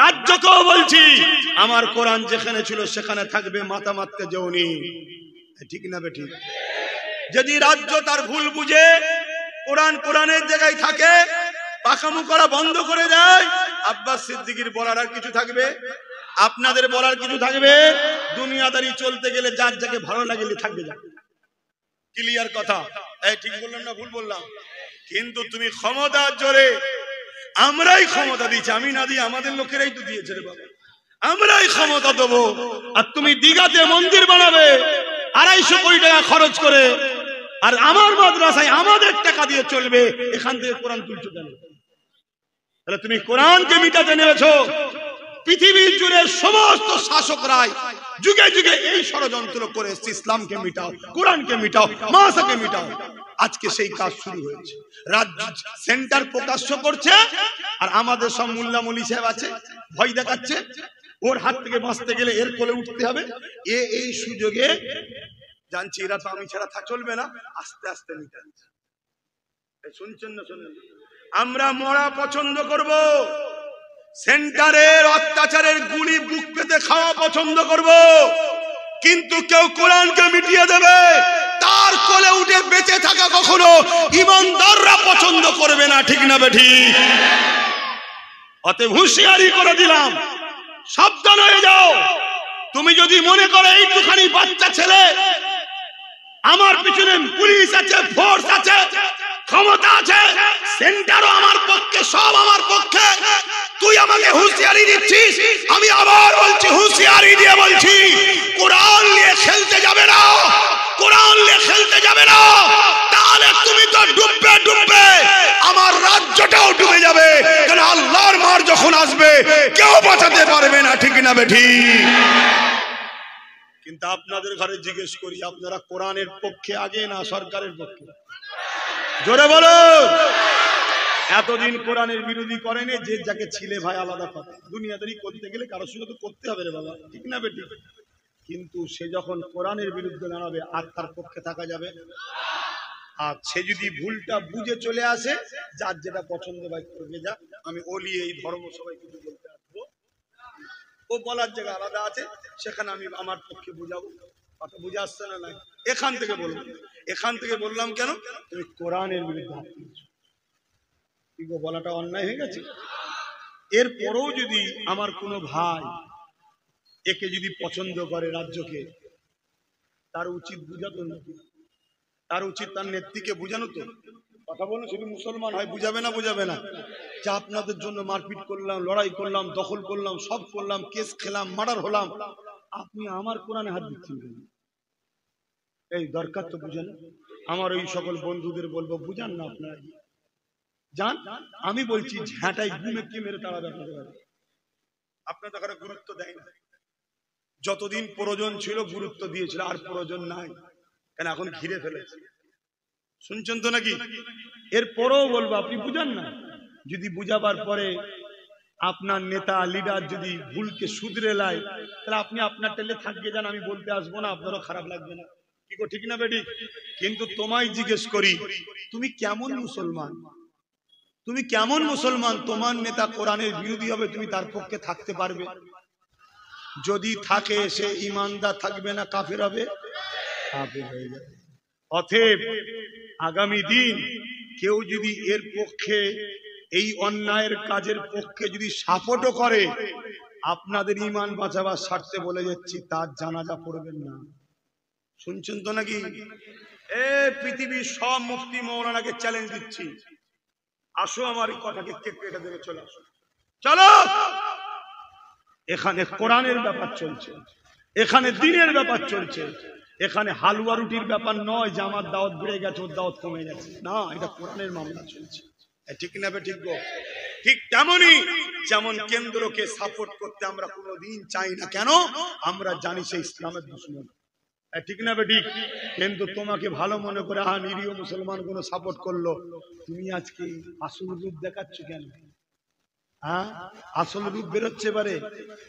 রাজ্যকেও বলছি আমার কোরআন যেখানে ছিল সেখানে থাকবে, মাথা মারতে যেওনি। ঠিক না বেঠিক? যদি রাজ্য তার ভুল বুঝে কোরআন কোরআনের জায়গায় থাকে, পাকামু করা বন্ধ করে দেয়, আব্বাস সিদ্দিকীর বলার আর কিছু থাকবে? আপনাদের বলার কিছু থাকবে? দুনিয়াদারি চলতে গেলে যার যাকে ভালো লাগলে থাকবে যা। ক্লিয়ার কথা? এই ঠিক বললাম না ভুল বললাম? কিন্তু তুমি ক্ষমতার জোরে, আমরাই ক্ষমতা দিচ্ছি, আমি না দিয়ে আমাদের লোকেরাই তো দিয়েছে রে বাবা, আমরাই ক্ষমতা দেবো, আর তুমি দিঘাতে মন্দির বানাবে 250 কোটি টাকা খরচ করে, আর আমার মাদ্রাসায় আমাদের টাকা দিয়ে চলবে, এখান থেকে কোরআন তুলছো কেন? তাহলে তুমি কোরআনকে মিটাতে নেমেছো। পৃথিবীর জুড়ে সমস্ত শাসকরাই যুগে যুগে এই ষড়যন্ত্র করে এসেছে, ইসলামকে মিটাও, কোরআনকে মিটাও, মাসাকে মিটাও। আজকে সেই কাজ শুরু হয়েছে, রাজ্য সেন্টার প্রকাশ্য করছে, আর আমাদের সব মোল্লা মলি সাহেব আছে, ভয় দেখাচ্ছে, ওর হাত থেকে বাঁচতে গেলে এর কোলে উঠতে হবে। এই সুযোগে জানছি এরা তো আমি ছাড়া চলবে না, আস্তে আস্তে মিটাচ্ছে। শুনছেন না? শুনেন, আমরা মরা পছন্দ করব, সেন্টারের অত্যাচারের গুলি বুক পেতে খাওয়া পছন্দ করব, কিন্তু কেউ কোরআনকে মিটিয়ে দেবে, তার কোলে উঠে বেঁচে থাকা কখনো ঈমানদাররা পছন্দ করবে না। ঠিক না বেঠিক? অতএব হুঁশিয়ারি করে দিলাম, সাবধান হয়ে যাও। তুমি যদি মনে করো এইটুখানি বাচ্চা ছেলে, আমার পিছনে পুলিশ আছে, ফোর্স আছে, ক্ষমতা আছে, সেন্টারও আমার পক্ষে, সব আমার পক্ষে, তুই আমাকে হুঁশিয়ারি দিচ্ছিস, আমি আবার বলছি, হুঁশিয়ারি দিয়ে বলছি, কোরআন নিয়ে খেলতে যাবে না, কোরআন নিয়ে খেলতে যাবে না, তাহলে তুমি তো ডুববে ডুববে, আমার রাজ্যটাও ডুবে যাবে। কারণ আল্লাহর মার যখন আসবে কেউ বাঁচাতে পারবে না। ঠিক না বেঠিক? কিন্তু আপনাদের ঘরে জিজ্ঞেস করি, আপনারা কোরআনের পক্ষে আগে না সরকারের পক্ষে? জোরে বলো। এতদিন কোরআনের বিরোধী করেনি, যে যাকে ছিলে ভাই আলাদা কথা, দুনিয়াদারি করতে গেলে কারোর সঙ্গে তো করতে হবে রে বাবা। ঠিক না বেটি? কিন্তু সে যখন কোরআনের বিরুদ্ধে দাঁড়াবে আর তার পক্ষে থাকা যাবে? আর সে যদি ভুলটা বুঝে চলে আসে, যার যেটা পছন্দ ভাই করবে যা, আমি ওলি এই ধর্ম সবাই কিছু বলতে আসবো, ও বলার জায়গা আলাদা আছে, সেখানে আমি আমার পক্ষে বুঝাবো। কথা বুঝে আসছে না? নাই এখান থেকে বলবো, এখান থেকে বললাম কেন, তুমি কোরআনের বিরুদ্ধে হাত তুলছো, কি গো বলাটা অন্যায় হয়ে গেছে? এরপরেও যদি আমার কোনো ভাই একে যদি পছন্দ করে রাজ্যকে, তার উচিত বুঝাতো না, তার উচিত তার নেত্রীকে বুঝানো তো। কথা বলুন, শুধু মুসলমান হয় বুঝাবে না? বুঝাবে না? যা আপনাদের জন্য মারপিট করলাম, লড়াই করলাম, দখল করলাম, সব করলাম, কেস খেলাম, মার্ডার হলাম, আপনি আমার কোরআনে হাত দিচ্ছেন কেন? এই দরকার তো বুঝেন। আমার ওই সকল বন্ধুদের বলবো, বুঝান না আপনারা, যান। আমি বলছি ঝাঁটাই ঘুমে কি মেরে তাড়াবে আপনাদের, আপনাদের ঘরে গুরুত্ব দেয় না। যতদিন প্রয়োজন ছিল গুরুত্ব দিয়েছিল, আর প্রয়োজন নাই, কেন এখন ঘিরে ফেলেছে। শুনছেন তো নাকি? এরপরেও বলবো আপনি বুঝান না। যদি বুঝাবার পরে আপনার নেতা লিডার যদি ভুলকে শুধরে লায়, তাহলে আপনি আপনার টেলে থাকিয়ে যান, আমি বলতে আসবো না, আপনারও খারাপ লাগবে না। কি গো, ঠিক না বেটি? কিন্তু তোমায় জিজ্ঞেস করি, তুমি কেমন মুসলমান? তুমি কেমন মুসলমান? তোমার নেতা কোরআনের বিরোধী হবে, তুমি তার পক্ষে থাকতে পারবে? যদি থাকে সে ঈমানদার থাকবে না কাফের হবে? কাফের হয়ে যাবে। অতএব আগামী দিন কেউ যদি এর পক্ষে, এই অন্যায়ের কাজের পক্ষে যদি সাপোর্টও করে, আপনাদের ঈমান বাঁচাবার স্বার্থে বলে যাচ্ছি, তার জানাজা পড়বেন না। শুনছেন তো নাকি? পৃথিবীর সব মুফতি মৌলানাকে চ্যালেঞ্জ দিচ্ছি, আসো আমার এই কথাকে কেটে দেবে, চলে আসো, চলো। এখানে কোরআনের ব্যাপার চলছে, এখানে দ্বীনের ব্যাপার চলছে, এখানে হালুয়া রুটির ব্যাপার নয় যে আমার দাওয়াত বেড়ে গেছে, ওর দাওয়াত কমে গেছে, না, এটা কোরআনের মামলা চলছে। ঠিক না বে? ঠিক গো। ঠিক তেমনই যেমন কেন্দ্রকে সাপোর্ট করতে আমরা কোনোদিন চাই না, কেন? আমরা জানি সে ইসলামের দুশমন। ঠিক না বে? ঠিক। কিন্তু তোমাকে ভালো মনে করে নিরীহ মুসলমান কোনো সাপোর্ট করলো, তুমি আজকে আসল রূপ দেখাচ্ছ কেন? হ্যাঁ, আসল রূপ বেরোচ্ছে পারে।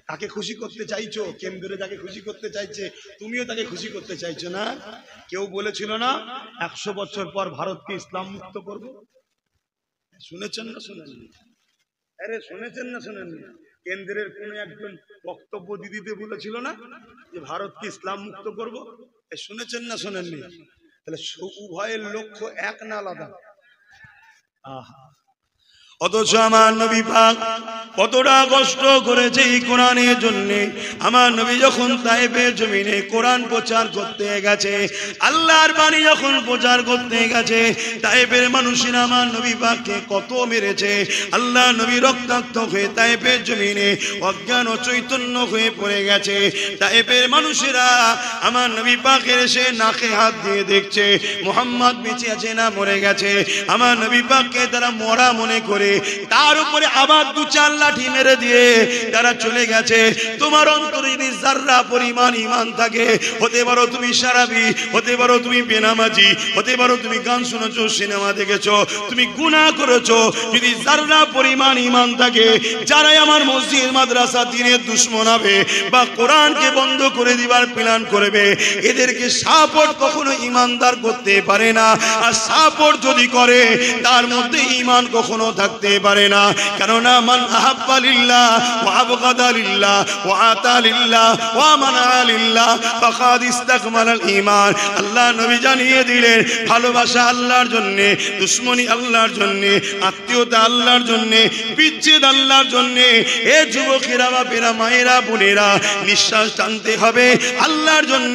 তাকে খুশি করতে চাইছো, কেন্দ্রে যাকে খুশি করতে চাইছে তুমিও তাকে খুশি করতে চাইছো না? কেউ বলেছিল না 100 বছর পর ভারতকে ইসলাম মুক্ত করব? শুনেছেন না শুনেননি? আরে শুনেছেন না শুনেননি? কেন্দ্রের কোন একজন বক্তব্য দিদিতে বলেছিল না যে ভারতকে ইসলাম মুক্ত করব? শুনেছেন না শুনেননি? তাহলে উভয়ের লক্ষ্য এক না আলাদা? আহা, অথচ আমার নবী পাক কতটা কষ্ট করেছে এই কোরআনের জন্য। আমার নবী যখন তায়েফের জমিনে কোরআন প্রচার করতে গেছে, আল্লাহর বাণী যখন প্রচার করতে গেছে, তায়েফের মানুষেরা আমার নবী পাককে কত মেরেছে। আল্লাহ নবী রক্তাক্ত হয়ে তায়েফের জমিনে অজ্ঞান ও চৈতন্য হয়ে পড়ে গেছে। তায়েফের মানুষেরা আমার নবী পাকের এসে নাকে হাত দিয়ে দেখছে মুহাম্মদ বেঁচে আছে না মরে গেছে। আমার নবী পাককে তারা মরা মনে করে তার উপরে আবার 2-4 লাঠি মেরে দিয়ে তারা চলে গেছে। তোমার অন্তরে যদি যাররা পরিমাণ ঈমান থাকে, হতে পারো তুমি শারাবি, হতে পারো তুমি বেনামাজি, হতে পারো তুমি গান শুনেছো, সিনেমা দেখেছো, তুমি গুনাহ করেছো, যদি যাররা পরিমাণ ঈমান থাকে, যারাই আমার মসজিদ মাদ্রাসা দ্বীনের দুশমন হবে বা কোরআনকে বন্ধ করে দিবার প্ল্যান করবে, এদেরকে সাপোর্ট কখনো ঈমানদার করতে পারে না। আর সাপোর্ট যদি করে তার মধ্যে ঈমান কখনো থাকতে পারে না। কেননা মান আহাব্বা লিল্লাহ ওয়া আবগাদা লিল্লাহ ওয়া আতা লিল্লাহ ওয়া মানা লিল্লাহ ফাকাদ ইসতাকমালাল ঈমান। আল্লাহ নবী জানিয়ে দিলেন, ভালোবাসা আল্লাহর জন্য, দুশমনি আল্লাহর জন্য, আত্মীয়তা আল্লাহর জন্য, বিচ্ছেদ আল্লাহর জন্য। এ যুবকেরা, বাপেরা, মায়েরা, বোনেরা, নিঃশ্বাস টানতে হবে আল্লাহর জন্য,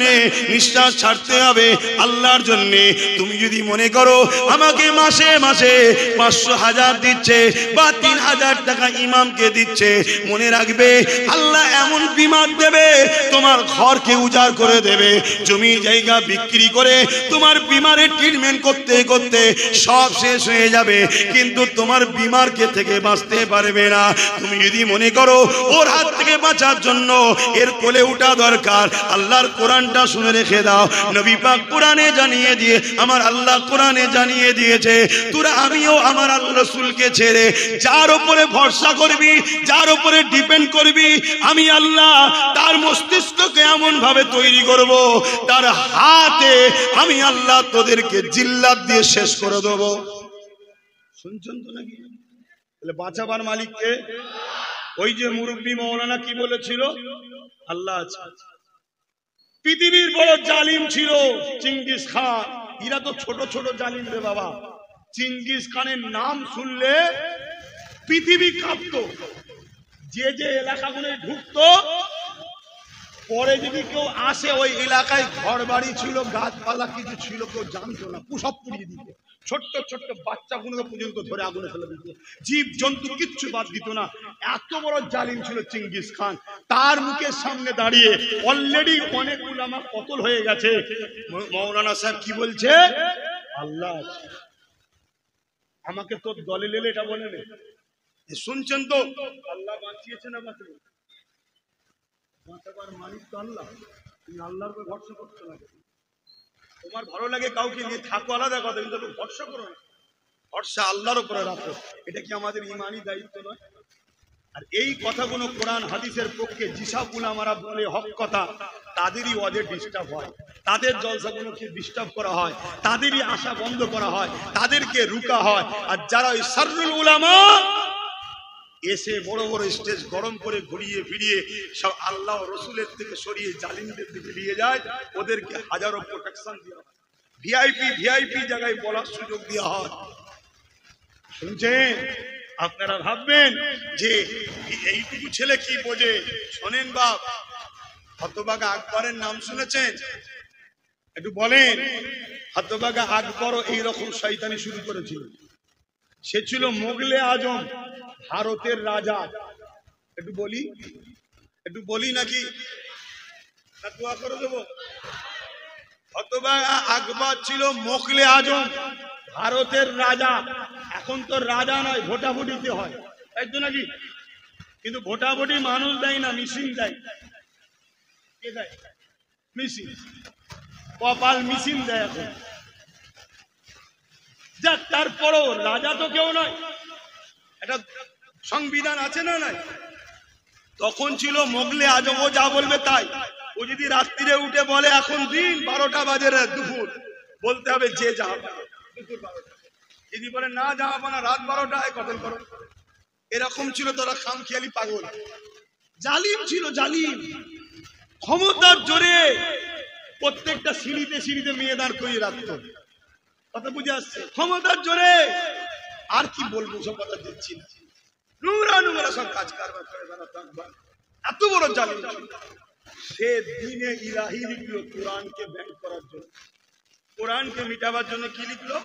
নিঃশ্বাস ছাড়তে হবে আল্লাহর জন্য। তুমি যদি মনে করো আমাকে মাসে মাসে 500,000 দিচ্ছে বা 3,000 টাকা ইমামকে দিচ্ছে, মনে রাখবে আল্লাহ এমন বিমার দেবে তোমার ঘরকে উজাড় করে দেবে। জমি জায়গা বিক্রি করে তোমার বিমারের ট্রিটমেন্ট করতে করতে সব শেষ হয়ে যাবে, কিন্তু তোমার বিমারকে থেকে বাঁচতে পারবে না। তুমি যদি মনে করো ওর হাত থেকে বাঁচার জন্য এর কোলে উঠা দরকার, আল্লাহর কোরআনটা শুনে রেখে দাও। নবী পাক কোরআনে জানিয়ে দিয়ে, আমার আল্লাহ কোরআনে জানিয়ে দিয়েছে, তোরা আমিও আমার আল্লাহ রাসূলকে ছেড়ে যার উপরে ভরসা করবি, যার উপরে ডিপেন্ড করবি, আমি আল্লাহ তার মস্তিষ্ককে এমন ভাবে তৈরি করব, তার হাতে আমি আল্লাহ তোদেরকে জিল্লাত দিয়ে শেষ করে দেব। শুনছেন তো নাকি? তাহলে বাঁচাবার মালিককে, ওই যে মুরব্বী মাওলানা কি বলেছিল, আল্লাহ আছে। পৃথিবীর বড় জালিম ছিল চেঙ্গিস খান। এরা তো ছোট ছোট জালিম রে বাবা। চেঙ্গিস খানের নাম শুনলে পৃথিবী কাঁপতো। যে যে এলাকাগুলো ঢুকতো, পরে যদি কেউ আসে ওই এলাকায় ঘর বাড়ি ছিল, গাছপালা কিছু ছিল, কেউ জানতো না, সব পুড়িয়ে দিত। ছোট্ট ছোট্ট বাচ্চাগুলো পর্যন্ত ধরে আগুনে ফেলে দিত, জীব জন্তু কিচ্ছু বাদ দিত না। এত বড় জালিম ছিল চেঙ্গিস খান। তার মুখের সামনে দাঁড়িয়ে অলরেডি অনেক উলামা কতল হয়ে গেছে। মাওলানা সাহেব কি বলছে, আল্লাহ আছে। আমাকে তোর দলে লেলে এটা বলে নে, শুনছেন তো? আল্লাহ বাঁচিয়েছে না বাঁচবে? বাঁচাবার মালিক তো আল্লাহ। তুমি আল্লাহর উপর ভরসা করছো না। তোমার ভালো লাগে কাউকে নিয়ে থাকো আলাদা কথা, কিন্তু ভরসা করো না। ভরসা আল্লাহর উপরে রাখো। এটা কি আমাদের ইমানি দায়িত্ব নয়? আর এই কথাগুলো কোরআন হাদিসের পক্ষে যেসব উলামারা বলে হক কথা, তাদেরই ওদের ডিস্টার্ব হয়, তাদের জলসাগুলোকে ডিস্টার্ব করা হয়, তাদেরই আশা বন্ধ করা হয়, তাদেরকে রুকা হয়। আর যারা ওই শাররুল উলামা এসে বড় বড় স্টেজ গরম করে ঘুরিয়ে ফিরিয়ে সব আল্লাহ রসুলের থেকে সরিয়ে জালিমদের দিকে নিয়ে যায়, ওদেরকে হাজারো প্রোটেকশন দেওয়া হয়, ভিআইপি জায়গায় বলার সুযোগ দেওয়া হয়। শুনছেন? আপনারা ভাববেন যে এইটুকু ছেলে কি বোঝে। শোনেন বাপ, হতভাগা আকবরের নাম শুনেছেন? একটু বলেন। হতভাগা আকবরও এইরকম শয়তানি শুরু করেছিল। সে ছিল মোগলে আজম, ভারতের রাজা। একটু বলি নাকি দোয়া করে দেবো? হতভাগা আকবর ছিল মোগলে আজম, ভারতের রাজা। এখন তো রাজা নয়, ভোটাভুটিতে হয়, তাই তো নাকি? কিন্তু ভোটাভুটি মানুষ দেয় না, মেশিন দেয়। কে দেয়? মেশিন। কপাল মেশিন দেয় এখন। যাক, তারপরও রাজা তো কেউ নয়, এটা সংবিধান আছে না নাই? তখন ছিল মোগলে আজম, ও যা বলবে তাই। ও যদি রাত্রিরে উঠে বলে এখন দিন 12টা বাজে দুপুর, বলতে হবে যে যা দুপুর 12টা। যদি বলে না যাবো না রাত 12টায় কতল করো। এরকম ছিল। তোরা খামখেয়ালি পাগল, জালিম ছিল, জালিম। ক্ষমতার জোরে প্রত্যেকটা সিঁড়িতে সিঁড়িতে মেয়ে দাঁড় করিয়ে রাখতো। কথা বুঝে আসছে? ক্ষমতার জোরে। আর কি বলবো, সব কথা দিচ্ছি না। নোংরা নোংরা সব কাজ কারবার করে বেড়াতো আকবর। এত বড় জালিম ছিল। সে দ্বীনে ইলাহি লিখলো কোরআনকে ব্যান করার জন্য, কোরআনকে মিটাবার জন্য। কি লিখলো?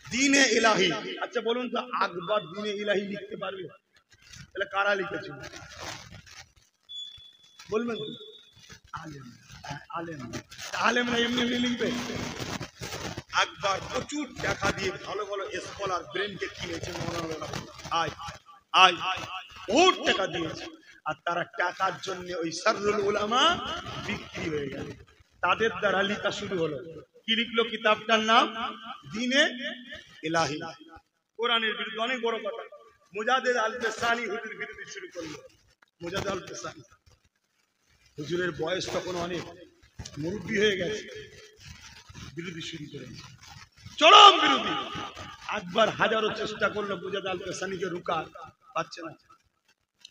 দ্বীনে ইলাহি। আচ্ছা বলুন তো, আকবর দ্বীনে ইলাহি লিখতে পারবে? তাহলে কারা লিখেছিল বলবেন? আলেম। আলেম আলেমরা এমনি এমনি লিখবে? আকবর প্রচুর টাকা দিয়ে ভালো ভালো স্কলার ব্রেনকে কিনেছে। আয় আয় বহুত টাকা দিয়েছে। আর তারা টাকার জন্য ওই সাররুল উলামা বিক্রি হয়ে গেল। তাদের দ্বারা লেখা শুরু হলো। কি লিখলো? কিতাবটার নাম দ্বীনে ইলাহি। কোরআনের বিরুদ্ধে অনেক বড় কথা। মুজাদ্দিদ আল পেসানি হুজুর বিরোধী শুরু করলো। মুজাদ্দিদ আল পেসানি হুজুরের বয়স তখন অনেক, মুরব্বী হয়ে গেছে, বিরোধী শুরু করে চরম বিরোধী। আকবর হাজারো চেষ্টা করলো মুজাদ্দিদ আল পেসানিকে রুকার, পাচ্ছে না।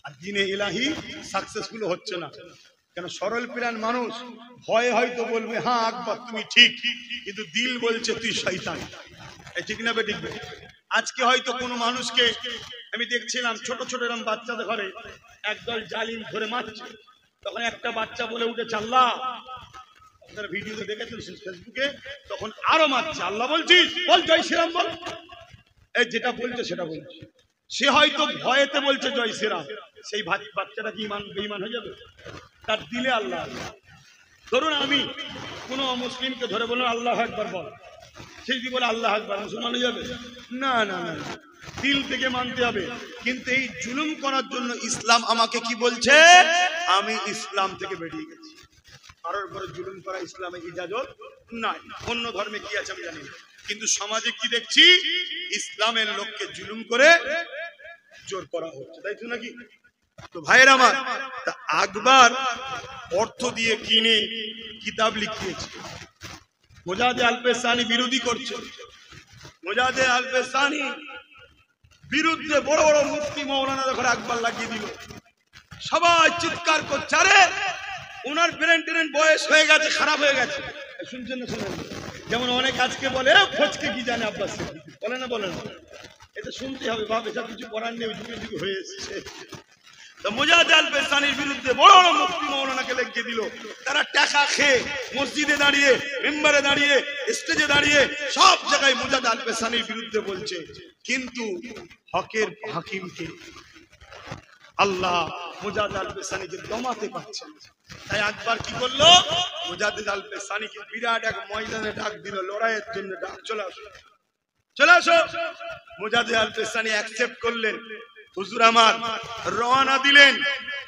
আর দ্বীনে ইলাহি সাকসেসফুল হচ্ছে না। কেন? সরল প্রাণ মানুষ ভয়ে হয়তো বলবে হ্যাঁ আকবর তুমি ঠিক, কিন্তু দিল বলছে তুই শয়তান। ঠিক না বেঠিক? আজকে হয়তো কোনো মানুষকে আমি দেখছিলাম ছোট ছোট এরকম বাচ্চাদের ঘরে একদল জালিম ধরে মারছে, তখন একটা বাচ্চা বলে উঠেছে আল্লাহ। আপনারা ভিডিওতে দেখেছেন ফেসবুকে, তখন আরো মারছে। আল্লাহ বলছিস, বল জয় শ্রীরাম বল। এই যেটা বলছে সেটা বলছে। সে হয়তো ভয়েতে বলছে জয় শ্রীরাম, সেই বাচ্চাটা কি বেঈমান হয়ে যাবে? তার দিলে আল্লাহ। ধরুন আমি কোনো মুসলিমকে ধরে বললাম আল্লাহ আকবার বল, সেই যদি বলে আল্লাহ আকবার, মুসলমান হয়ে যাবে? না না না, দিল থেকে মানতে হবে। কিন্তু এই জুলুম করার জন্য ইসলাম আমাকে কি বলছে? আমি ইসলাম থেকে বেরিয়ে গেছি। কারোর উপরে জুলুম করা ইসলামে ইজাজত নাই। অন্য ধর্মে কি আছে আমি জানি না, কিন্তু সমাজে কি দেখছি? ইসলামের লোককে জুলুম করে জোর করা হচ্ছে, তাই তো নাকি? তো ভাইয়ের আমার, আকবর অর্থ দিয়ে কিনে কিতাব লিখিয়েছে। মুজাদ্দিদ আল পেসানি বিরোধী করছে। মুজাদ্দিদ আল পেসানি বিরুদ্ধে বড় বড় মুফতি মৌলানা যখন আকবর লাগিয়ে দিল, সবাই চিৎকার করছে আরে ওনার ব্রেন ট্রেন বয়স হয়ে গেছে, খারাপ হয়ে গেছে। শুনছেন না? শুনেন। যেমন অনেক আজকে বলে ফচকে কি জানে আব্বাস, বলে না? বলে না? এটা শুনতে হবে বাপ, এসব কিছু করার নেই, যুগে যুগে হয়ে এসেছে। মুজাদ্দিদ আল পেসানির বিরুদ্ধে বড় বড় মুফতি মৌলানাকে লিখে দিল। তারা টাকা খেয়ে মসজিদে দাঁড়িয়ে, মেম্বারে দাঁড়িয়ে, স্টেজে দাঁড়িয়ে সব জায়গায় মুজাদ্দিদ আল পেসানির বিরুদ্ধে বলছে। কিন্তু হকের হাকিমকে আল্লাহ মুজাদ্দিদ আল পেসানিকে দমাতে পারছেন। তাই আকবর কি করলো? মুজাদ্দিদ আল পেসানিকে বিরাট এক ময়দানে ডাক দিল, লড়াইয়ের জন্য ডাক, চলে আসো চলে আসো। মুজাদ্দিদ আল পেসানি অ্যাকসেপ্ট করলেন। হুজুর আমার রওনা দিলেন,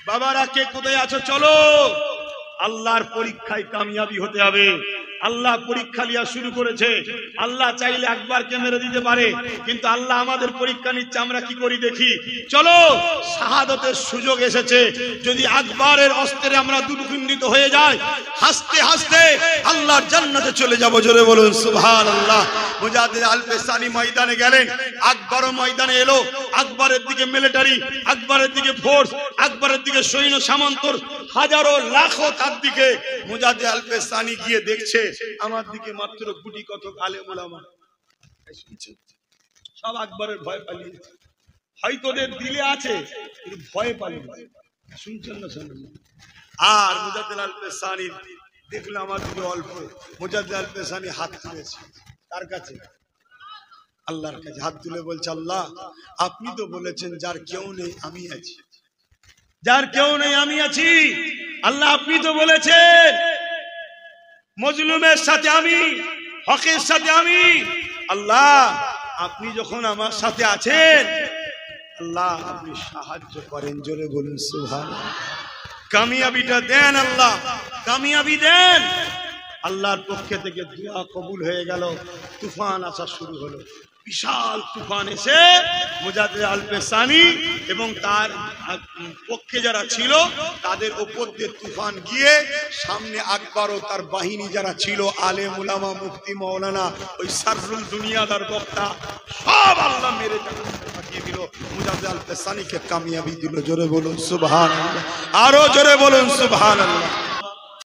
বাবারা কে কোথায় আছো চলো, আল্লাহর পরীক্ষায় কামিয়াবি হতে হবে। আল্লাহ পরীক্ষা লিয়া শুরু করেছে। আল্লাহ চাইলে আকবরকে মেরে দিতে পারে, কিন্তু আল্লাহ আমাদের পরীক্ষা নিচ্ছে, আমরা কি করি দেখি। চলো, শাহাদতের সুযোগ এসেছে। যদি আকবরের অস্ত্রে আমরা দুর্গন্ধিত হয়ে যাই, হাসতে হাসতে আল্লাহর জান্নাতে চলে যাব। জোরে বলুন সুবহানাল্লাহ। মুজাদ্দিদ আল পেসানি ময়দানে গেলেন, আকবরও ময়দানে এলো। আকবরের দিকে মিলিটারি, আকবরের দিকে ফোর্স, আকবরের দিকে সৈন্য সামন্তর হাজারো লাখো, তার দিকে মুজাদ্দিদ আল পেসানি গিয়ে দেখছে আমার দিকে মাত্র গুটি কতক আলেম ওলামা। সব আকবরের ভয় পালিয়েছে। হয়তো ওদের দিলে আছে, কিন্তু ভয় পালিয়ে। শুনছেন না? শুনুন। আর মুজাদ্দিদ আল পেসানি দেখলো আমার দিকে অল্প। মুজাদ্দিদ আল পেসানি হাত তুলেছে। তার কাছে? আল্লাহর কাছে হাত তুলে বলছে আল্লাহ আপনি তো বলেছেন যার কেউ নেই আমি আছি, যার কেউ নেই আমি আছি। আল্লাহ আপনি তো বলেছেন মজলুমের সাথে আমি, হকের সাথে আমি। আল্লাহ আপনি যখন আমার সাথে আছেন, আল্লাহ আপনি সাহায্য করেন। জোরে বলুন সুবহানাল্লাহ। কামিয়াবিটা দেন আল্লাহ, কামিয়াবি দেন। আল্লাহর পক্ষ থেকে দোয়া কবুল হয়ে গেল। তুফান আসা শুরু হলো, বিশাল তুফান এসে মুজাদ্দিদ আল পেসানি এবং তার পক্ষে যারা ছিল তাদের উপর দিয়ে তুফান গিয়ে সামনে আকবর ও তার বাহিনী যারা ছিল আলেম উলামা মুফতি মাওলানা ওই সাররুল দুনিয়াদার বক্তা সব আল্লাহ মেরে পাঠিয়ে দিল। মুজাদ্দিদ আল পেসানিকে কামিয়াবি দিল। জোরে বলুন সুবহানাল্লাহ, আরো জোরে বলুন সুবহানাল্লাহ।